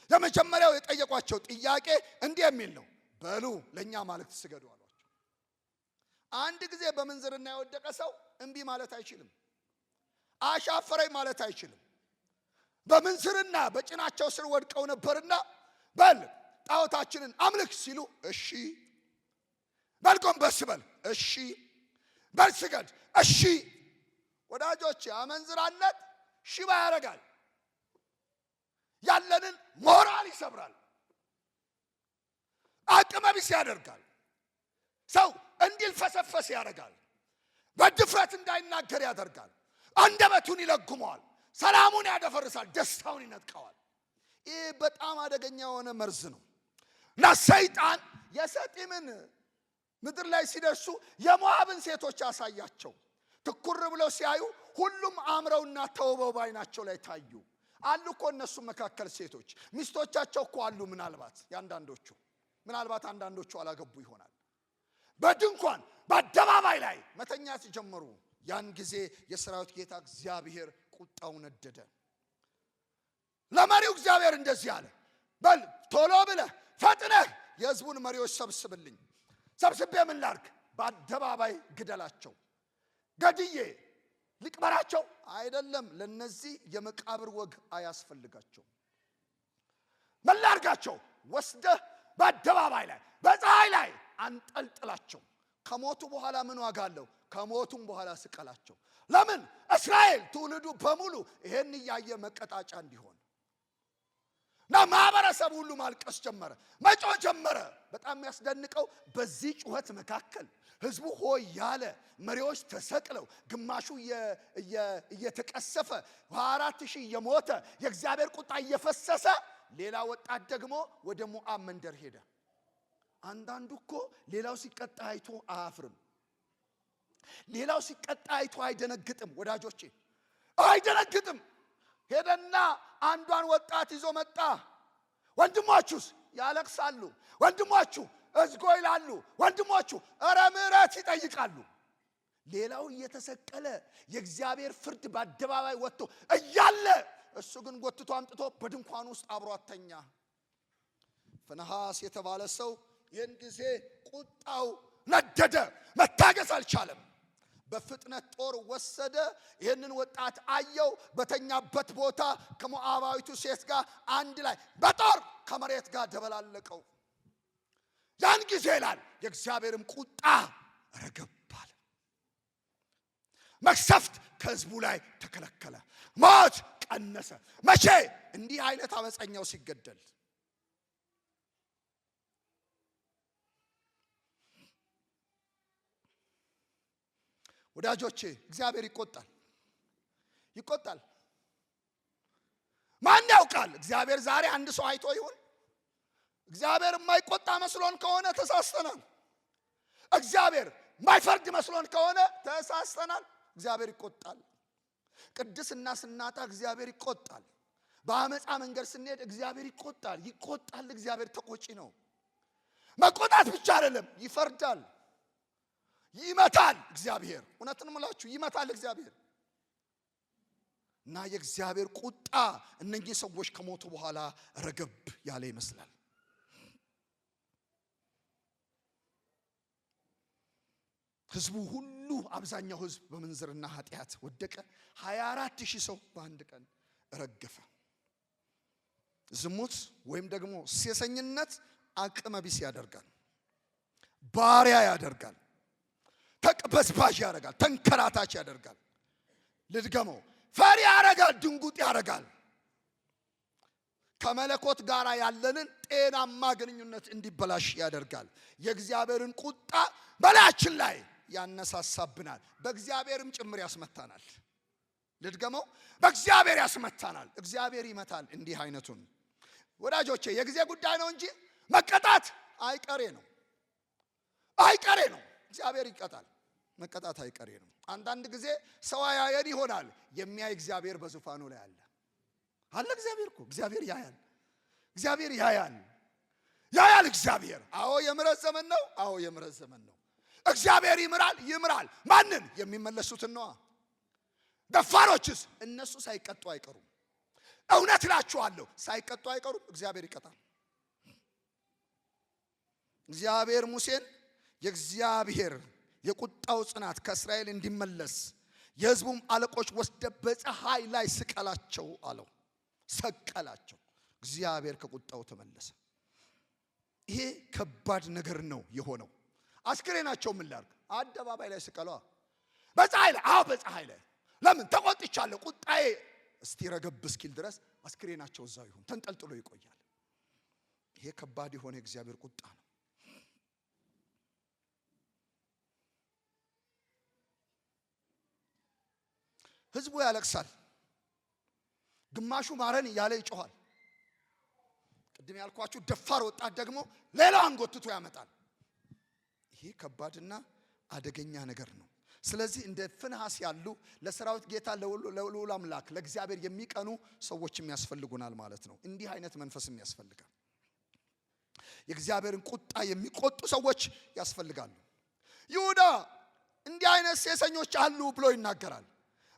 የመጀመሪያው የጠየቋቸው ጥያቄ እንዲህ የሚል ነው፣ በሉ ለእኛ አማልክት ስገዱ አሏቸው። አንድ ጊዜ በምንዝርና የወደቀ ሰው እምቢ ማለት አይችልም። አሻፈረኝ ማለት አይችልም። በምንዝርና በጭናቸው ስር ወድቀው ነበርና በል ጣዖታችንን አምልክ ሲሉ እሺ፣ በል ጎንበስ በል እሺ፣ በል ስገድ እሺ። ወዳጆች አመንዝራነት ሽባ ያደርጋል። ያለንን ሞራል ይሰብራል። አቅመ ቢስ ያደርጋል። ሰው እንዲልፈሰፈስ ያደርጋል። በድፍረት እንዳይናገር ያደርጋል። አንደበቱን ይለጉመዋል። ሰላሙን ያደፈርሳል። ደስታውን ይነጥቀዋል። ይህ በጣም አደገኛ የሆነ መርዝ ነው እና ሰይጣን የሰጢምን ምድር ላይ ሲደርሱ የሞዓብን ሴቶች ያሳያቸው። ትኩር ብለው ሲያዩ ሁሉም አምረውና ተውበው ባይናቸው ላይ ታዩ። አሉ እኮ እነሱ መካከል ሴቶች ሚስቶቻቸው እኮ አሉ። ምናልባት አንዳንዶቹ አላገቡ ይሆናል። በድንኳን በአደባባይ ላይ መተኛት ጀመሩ። ያን ጊዜ የሰራዊት ጌታ እግዚአብሔር ቁጣው ነደደ። ለመሪው እግዚአብሔር እንደዚህ አለ፣ በል ቶሎ ብለህ ፈጥነህ የሕዝቡን መሪዎች ሰብስብልኝ። ሰብስቤ ምን ላድርግ? በአደባባይ ግደላቸው። ገድዬ ልቅበራቸው? አይደለም፣ ለነዚህ የመቃብር ወግ አያስፈልጋቸው። ምን ላድርጋቸው? ወስደህ በአደባባይ ላይ በፀሐይ ላይ አንጠልጥላቸው። ከሞቱ በኋላ ምን ዋጋ አለው? ከሞቱም በኋላ ስቀላቸው። ለምን? እስራኤል ትውልዱ በሙሉ ይሄን እያየ መቀጣጫ እንዲሆን እና ማህበረሰብ ሁሉ ማልቀስ ጀመረ፣ መጮህ ጀመረ። በጣም የሚያስደንቀው በዚህ ጩኸት መካከል ህዝቡ ሆይ ያለ፣ መሪዎች ተሰቅለው፣ ግማሹ እየተቀሰፈ፣ 24,000 እየሞተ፣ የእግዚአብሔር ቁጣ እየፈሰሰ፣ ሌላ ወጣት ደግሞ ወደ ሞዓብ መንደር ሄደ። አንዳንዱ እኮ ሌላው ሲቀጣ አይቶ አያፍርም። ሌላው ሲቀጣ አይቶ አይደነግጥም። ወዳጆቼ አይደነግጥም። ሄደና አንዷን ወጣት ይዞ መጣ። ወንድሞቹስ ያለቅሳሉ። ወንድሞቹ እዝጎ ይላሉ። ወንድሞቹ ኧረ ምሕረት ይጠይቃሉ። ሌላው እየተሰቀለ የእግዚአብሔር ፍርድ በአደባባይ ወጥቶ እያለ እሱ ግን ጎትቶ አምጥቶ በድንኳን ውስጥ አብሯት ተኛ። ፊንሐስ የተባለ ሰው ይህን ጊዜ ቁጣው ነደደ፣ መታገስ አልቻለም። በፍጥነት ጦር ወሰደ። ይህንን ወጣት አየው። በተኛበት ቦታ ከሞዓባዊቱ ሴት ጋር አንድ ላይ በጦር ከመሬት ጋር ደበላለቀው። ያን ጊዜ ይላል የእግዚአብሔርም ቁጣ ረገብ አለ። መቅሰፍት ከሕዝቡ ላይ ተከለከለ። ሞት ቀነሰ። መቼ? እንዲህ አይነት አመፀኛው ሲገደል። ወዳጆቼ እግዚአብሔር ይቆጣል። ማን ያውቃል? እግዚአብሔር ዛሬ አንድ ሰው አይቶ ይሆን? እግዚአብሔር የማይቆጣ መስሎን ከሆነ ተሳስተናል። እግዚአብሔር የማይፈርድ መስሎን ከሆነ ተሳስተናል። እግዚአብሔር ይቆጣል። ቅድስና ስናጣ እግዚአብሔር ይቆጣል። በአመፃ መንገድ ስንሄድ እግዚአብሔር ይቆጣል። እግዚአብሔር ተቆጪ ነው። መቆጣት ብቻ አይደለም፣ ይፈርዳል፣ ይመታል። እግዚአብሔር እውነትን እምላችሁ ይመታል እግዚአብሔር። እና የእግዚአብሔር ቁጣ እነኚህ ሰዎች ከሞቱ በኋላ ረገብ ያለ ይመስላል። ህዝቡ ሁሉ አብዛኛው ህዝብ በምንዝርና ኃጢአት ወደቀ። 24,000 ሰው በአንድ ቀን ረገፈ። ዝሙት ወይም ደግሞ ሴሰኝነት አቅመ ቢስ ያደርጋል፣ ባሪያ ያደርጋል፣ ተቅበዝባዥ ያደርጋል፣ ተንከራታች ያደርጋል። ልድገመው፣ ፈሪ ያደርጋል፣ ድንጉጥ ያደርጋል። ከመለኮት ጋር ያለንን ጤናማ ግንኙነት እንዲበላሽ ያደርጋል። የእግዚአብሔርን ቁጣ በላያችን ላይ ያነሳሳብናል፣ በእግዚአብሔርም ጭምር ያስመታናል። ልድገመው፣ በእግዚአብሔር ያስመታናል። እግዚአብሔር ይመታል እንዲህ አይነቱን። ወዳጆቼ የጊዜ ጉዳይ ነው እንጂ መቀጣት አይቀሬ ነው። እግዚአብሔር ይቀጣል። መቀጣት አይቀሬ ነው። አንዳንድ ጊዜ ሰው ያየን ይሆናል፣ የሚያይ እግዚአብሔር በዙፋኑ ላይ አለ። እግዚአብሔር እኮ እግዚአብሔር ያያል። እግዚአብሔር አዎ የምሕረት ዘመን ነው። እግዚአብሔር ይምራል። ማንን? የሚመለሱትን ነዋ። ደፋሮችስ? እነሱ ሳይቀጡ አይቀሩም። እውነት እላችኋለሁ ሳይቀጡ አይቀሩም። እግዚአብሔር ይቀጣል። እግዚአብሔር ሙሴን የእግዚአብሔር የቁጣው ጽናት ከእስራኤል እንዲመለስ የሕዝቡም አለቆች ወስደ በፀሐይ ላይ ስቀላቸው አለው። ሰቀላቸው። እግዚአብሔር ከቁጣው ተመለሰ። ይሄ ከባድ ነገር ነው የሆነው። አስክሬናቸው ምን ላድርግ? አደባባይ ላይ ስቀሏ። በፀሐይ ላይ በፀሐይ ላይ ለምን? ተቆጥቻለሁ። ቁጣዬ እስቲ ረገብ እስኪል ድረስ አስክሬናቸው እዛው ይሁን፣ ተንጠልጥሎ ይቆያል። ይሄ ከባድ የሆነ የእግዚአብሔር ቁጣ ነው። ህዝቡ ያለቅሳል። ግማሹ ማረን እያለ ይጮሃል። ቅድም ያልኳችሁ ደፋር ወጣት ደግሞ ሌላውን ጎትቶ ያመጣል። ይሄ ከባድና አደገኛ ነገር ነው። ስለዚህ እንደ ፊንሐስ ያሉ ለሰራዊት ጌታ ለልዑል አምላክ ለእግዚአብሔር የሚቀኑ ሰዎችም ያስፈልጉናል ማለት ነው። እንዲህ አይነት መንፈስም ያስፈልጋል። የእግዚአብሔርን ቁጣ የሚቆጡ ሰዎች ያስፈልጋሉ። ይሁዳ እንዲህ አይነት ሴሰኞች አሉ ብሎ ይናገራል።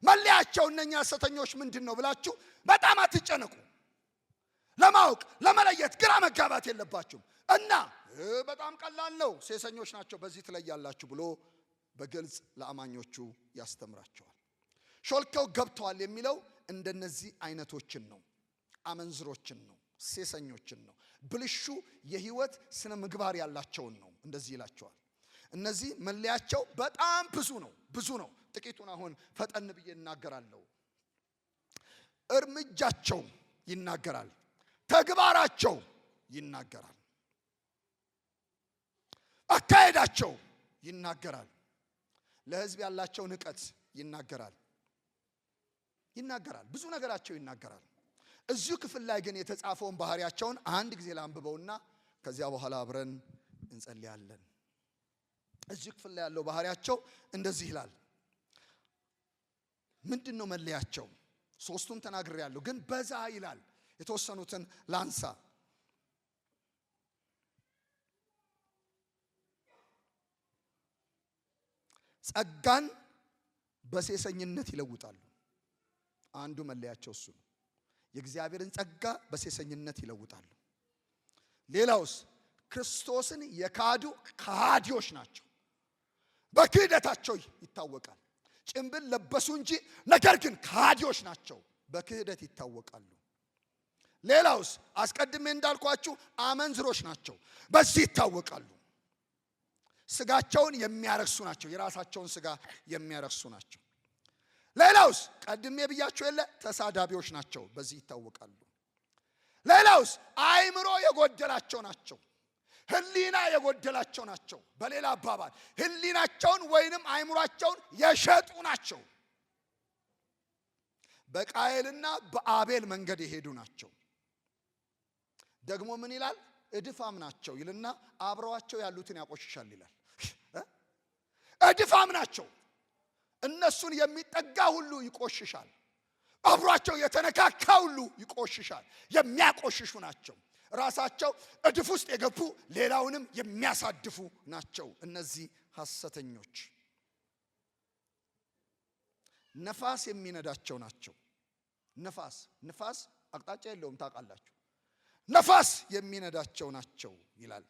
መለያቸው እነኛ ሐሰተኞች ምንድነው ብላችሁ በጣም አትጨነቁ። ለማወቅ ለመለየት ግራ መጋባት የለባችሁም። እና በጣም ቀላል ነው፣ ሴሰኞች ናቸው በዚህ ትለያላችሁ ብሎ በግልጽ ለአማኞቹ ያስተምራቸዋል። ሾልከው ገብተዋል የሚለው እንደነዚህ አይነቶችን ነው። አመንዝሮችን ነው፣ ሴሰኞችን ነው፣ ብልሹ የህይወት ስነ ምግባር ያላቸውን ነው። እንደዚህ ይላቸዋል። እነዚህ መለያቸው በጣም ብዙ ነው። ጥቂቱን አሁን ፈጠን ብዬ እናገራለሁ። እርምጃቸው ይናገራል፣ ተግባራቸው ይናገራል፣ አካሄዳቸው ይናገራል፣ ለህዝብ ያላቸው ንቀት ይናገራል። ብዙ ነገራቸው ይናገራል። እዚሁ ክፍል ላይ ግን የተጻፈውን ባህሪያቸውን አንድ ጊዜ ላንብበውና ከዚያ በኋላ አብረን እንጸልያለን። እዚሁ ክፍል ላይ ያለው ባህሪያቸው እንደዚህ ይላል። ምንድነው መለያቸው? ሶስቱን ተናግሬያለሁ፣ ግን በዛ ይላል። የተወሰኑትን ላንሳ። ጸጋን በሴሰኝነት ይለውጣሉ። አንዱ መለያቸው እሱ ነው። የእግዚአብሔርን ጸጋ በሴሰኝነት ይለውጣሉ። ሌላውስ ክርስቶስን የካዱ ከሃዲዎች ናቸው። በክህደታቸው ይታወቃል። ጭንብል ለበሱ እንጂ ነገር ግን ከሃዲዎች ናቸው፣ በክህደት ይታወቃሉ። ሌላውስ አስቀድሜ እንዳልኳችሁ አመንዝሮች ናቸው፣ በዚህ ይታወቃሉ። ስጋቸውን የሚያረክሱ ናቸው፣ የራሳቸውን ስጋ የሚያረክሱ ናቸው። ሌላውስ ቀድሜ ብያችሁ የለ ተሳዳቢዎች ናቸው፣ በዚህ ይታወቃሉ። ሌላውስ አእምሮ የጎደላቸው ናቸው፣ ህሊና የጎደላቸው ናቸው። በሌላ አባባል ህሊናቸውን ወይንም አእምሯቸውን የሸጡ ናቸው። በቃየልና በአቤል መንገድ የሄዱ ናቸው። ደግሞ ምን ይላል? እድፋም ናቸው ይልና አብረዋቸው ያሉትን ያቆሽሻል ይላል። እድፋም ናቸው። እነሱን የሚጠጋ ሁሉ ይቆሽሻል። አብሯቸው የተነካካ ሁሉ ይቆሽሻል። የሚያቆሽሹ ናቸው። ራሳቸው እድፍ ውስጥ የገቡ ሌላውንም የሚያሳድፉ ናቸው። እነዚህ ሐሰተኞች ነፋስ የሚነዳቸው ናቸው። ነፋስ አቅጣጫ የለውም ታውቃላችሁ። ነፋስ የሚነዳቸው ናቸው ይላል።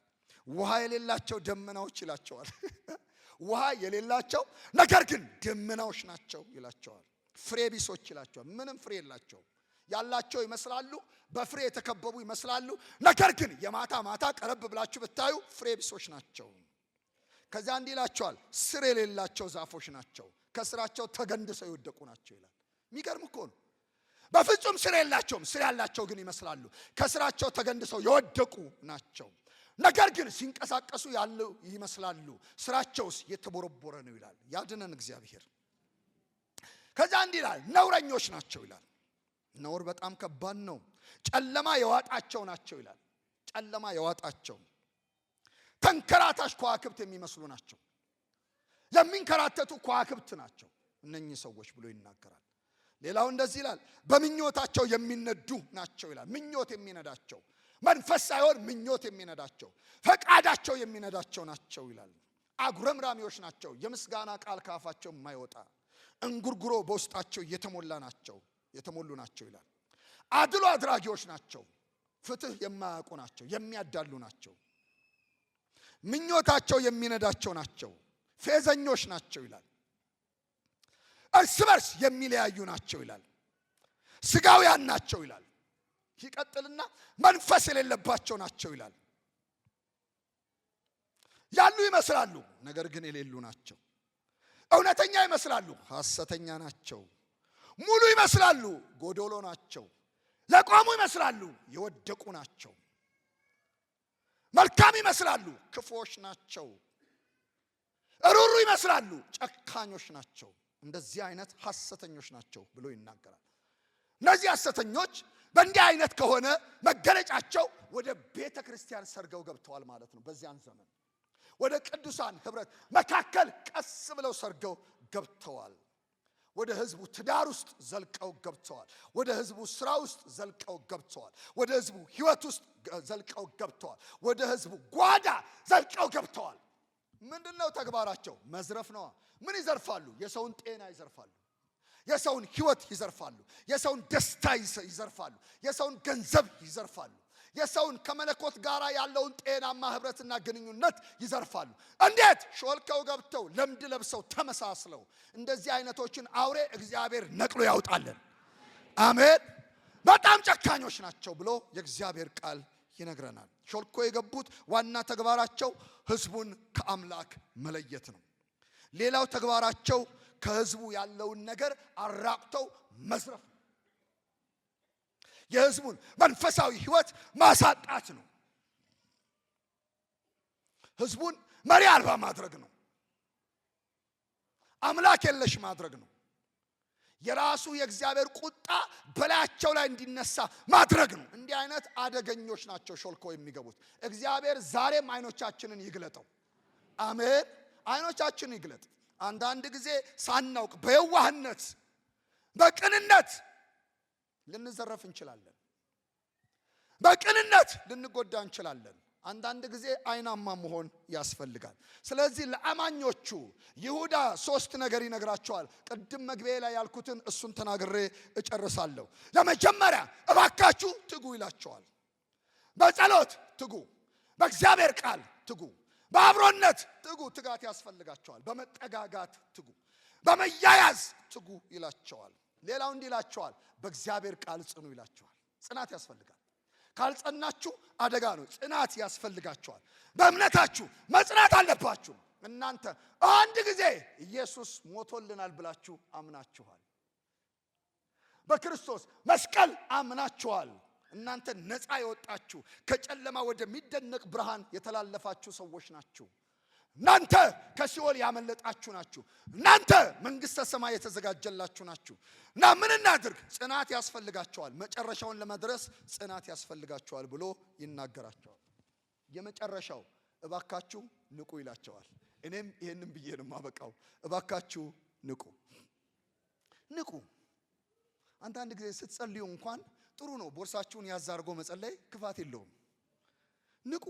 ውሃ የሌላቸው ደመናዎች ይላቸዋል። ውሃ የሌላቸው ነገር ግን ደመናዎች ናቸው ይላቸዋል። ፍሬ ቢሶች ይላቸዋል። ምንም ፍሬ የላቸው ያላቸው ይመስላሉ። በፍሬ የተከበቡ ይመስላሉ። ነገር ግን የማታ ማታ ቀረብ ብላችሁ ብታዩ ፍሬ ቢሶች ናቸው። ከዛ እንዲህ ይላቸዋል፣ ስር የሌላቸው ዛፎች ናቸው፣ ከስራቸው ተገንድሰው የወደቁ ናቸው ይላል። የሚገርም እኮ ነው። በፍጹም ስር የላቸውም፣ ስር ያላቸው ግን ይመስላሉ። ከስራቸው ተገንድሰው የወደቁ ናቸው። ነገር ግን ሲንቀሳቀሱ ያለው ይመስላሉ። ስራቸውስ የተቦረቦረ ነው ይላል። ያድነን እግዚአብሔር። ከዛ እንዲህ ይላል፣ ነውረኞች ናቸው ይላል። ነውር በጣም ከባድ ነው። ጨለማ የዋጣቸው ናቸው ይላል። ጨለማ የዋጣቸው ተንከራታሽ ከዋክብት የሚመስሉ ናቸው። የሚንከራተቱ ከዋክብት ናቸው እነኚህ ሰዎች ብሎ ይናገራል። ሌላው እንደዚህ ይላል፣ በምኞታቸው የሚነዱ ናቸው ይላል። ምኞት የሚነዳቸው፣ መንፈስ ሳይሆን ምኞት የሚነዳቸው፣ ፈቃዳቸው የሚነዳቸው ናቸው ይላል። አጉረምራሚዎች ናቸው፣ የምስጋና ቃል ካፋቸው የማይወጣ እንጉርጉሮ በውስጣቸው የተሞሉ ናቸው ይላል። አድሎ አድራጊዎች ናቸው፣ ፍትህ የማያውቁ ናቸው፣ የሚያዳሉ ናቸው። ምኞታቸው የሚነዳቸው ናቸው፣ ፌዘኞች ናቸው ይላል። እርስ በርስ የሚለያዩ ናቸው ይላል። ስጋውያን ናቸው ይላል። ይቀጥልና መንፈስ የሌለባቸው ናቸው ይላል። ያሉ ይመስላሉ፣ ነገር ግን የሌሉ ናቸው። እውነተኛ ይመስላሉ፣ ሐሰተኛ ናቸው። ሙሉ ይመስላሉ፣ ጎዶሎ ናቸው። ለቆሙ ይመስላሉ፣ የወደቁ ናቸው። መልካም ይመስላሉ፣ ክፉዎች ናቸው። ሩሩ ይመስላሉ፣ ጨካኞች ናቸው። እንደዚህ አይነት ሐሰተኞች ናቸው ብሎ ይናገራል። እነዚህ ሐሰተኞች በእንዲህ አይነት ከሆነ መገለጫቸው ወደ ቤተ ክርስቲያን ሰርገው ገብተዋል ማለት ነው። በዚያን ዘመን ወደ ቅዱሳን ህብረት መካከል ቀስ ብለው ሰርገው ገብተዋል። ወደ ህዝቡ ትዳር ውስጥ ዘልቀው ገብተዋል። ወደ ህዝቡ ስራ ውስጥ ዘልቀው ገብተዋል። ወደ ህዝቡ ህይወት ውስጥ ዘልቀው ገብተዋል። ወደ ህዝቡ ጓዳ ዘልቀው ገብተዋል። ምንድነው ተግባራቸው? መዝረፍ ነው። ምን ይዘርፋሉ? የሰውን ጤና ይዘርፋሉ። የሰውን ህይወት ይዘርፋሉ። የሰውን ደስታ ይዘርፋሉ። የሰውን ገንዘብ ይዘርፋሉ። የሰውን ከመለኮት ጋር ያለውን ጤናማ ህብረትና ግንኙነት ይዘርፋሉ። እንዴት? ሾልከው ገብተው ለምድ ለብሰው ተመሳስለው። እንደዚህ አይነቶችን አውሬ እግዚአብሔር ነቅሎ ያውጣልን። አሜን። በጣም ጨካኞች ናቸው ብሎ የእግዚአብሔር ቃል ይነግረናል። ሾልኮ የገቡት ዋና ተግባራቸው ህዝቡን ከአምላክ መለየት ነው። ሌላው ተግባራቸው ከህዝቡ ያለውን ነገር አራቅተው መዝረፍ ነው። የህዝቡን መንፈሳዊ ህይወት ማሳጣት ነው። ህዝቡን መሪ አልባ ማድረግ ነው። አምላክ የለሽ ማድረግ ነው። የራሱ የእግዚአብሔር ቁጣ በላያቸው ላይ እንዲነሳ ማድረግ ነው። እንዲህ አይነት አደገኞች ናቸው ሾልኮ የሚገቡት። እግዚአብሔር ዛሬም አይኖቻችንን ይግለጠው። አሜን። አይኖቻችንን ይግለጥ። አንዳንድ ጊዜ ሳናውቅ በየዋህነት በቅንነት ልንዘረፍ እንችላለን። በቅንነት ልንጎዳ እንችላለን። አንዳንድ ጊዜ አይናማ መሆን ያስፈልጋል። ስለዚህ ለአማኞቹ ይሁዳ 3 ነገር ይነግራቸዋል። ቅድም መግቢያ ላይ ያልኩትን እሱን ተናግሬ እጨርሳለሁ። ለመጀመሪያ እባካችሁ ትጉ ይላቸዋል። በጸሎት ትጉ፣ በእግዚአብሔር ቃል ትጉ፣ በአብሮነት ትጉ። ትጋት ያስፈልጋቸዋል። በመጠጋጋት ትጉ፣ በመያያዝ ትጉ ይላቸዋል። ሌላው እንዲህ ይላቸዋል፣ በእግዚአብሔር ቃል ጽኑ ይላቸዋል። ጽናት ያስፈልጋል። ካልጸናችሁ አደጋ ነው። ጽናት ያስፈልጋቸዋል። በእምነታችሁ መጽናት አለባችሁ። እናንተ አንድ ጊዜ ኢየሱስ ሞቶልናል ብላችሁ አምናችኋል። በክርስቶስ መስቀል አምናችኋል። እናንተ ነፃ የወጣችሁ ከጨለማ ወደሚደነቅ ብርሃን የተላለፋችሁ ሰዎች ናችሁ። እናንተ ከሲኦል ያመለጣችሁ ናችሁ። እናንተ መንግስተ ሰማይ የተዘጋጀላችሁ ናችሁ። እና ምን እናድርግ? ጽናት ያስፈልጋቸዋል። መጨረሻውን ለመድረስ ጽናት ያስፈልጋቸዋል ብሎ ይናገራቸዋል። የመጨረሻው እባካችሁ ንቁ ይላቸዋል። እኔም ይሄንን ብዬ ነው የማበቃው። እባካችሁ ንቁ፣ ንቁ። አንዳንድ ጊዜ ስትጸልዩ እንኳን ጥሩ ነው። ቦርሳችሁን ያዛርጎ መጸለይ ክፋት የለውም። ንቁ።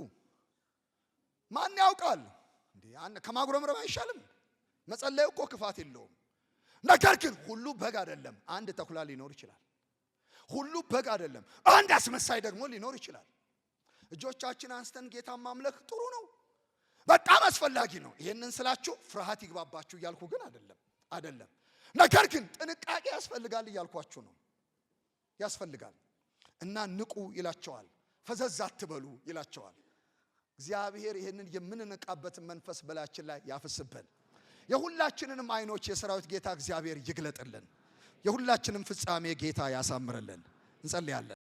ማን ያውቃል እንዴ? ከማጉረምረም አይሻልም? መጸለይ እኮ ክፋት የለውም። ነገር ግን ሁሉ በግ አይደለም። አንድ ተኩላ ሊኖር ይችላል። ሁሉ በግ አይደለም። አንድ አስመሳይ ደግሞ ሊኖር ይችላል። እጆቻችን አንስተን ጌታ ማምለክ ጥሩ ነው፣ በጣም አስፈላጊ ነው። ይሄንን ስላችሁ ፍርሃት ይግባባችሁ እያልኩ ግን አይደለም። ነገር ግን ጥንቃቄ ያስፈልጋል እያልኳችሁ ነው። ያስፈልጋል። እና ንቁ ይላቸዋል። ፈዘዝ አትበሉ ይላቸዋል። እግዚአብሔር ይሄንን የምንነቃበትን መንፈስ በላችን ላይ ያፍስብን። የሁላችንንም አይኖች የሰራዊት ጌታ እግዚአብሔር ይግለጥልን። የሁላችንም ፍጻሜ ጌታ ያሳምርልን። እንጸልያለን።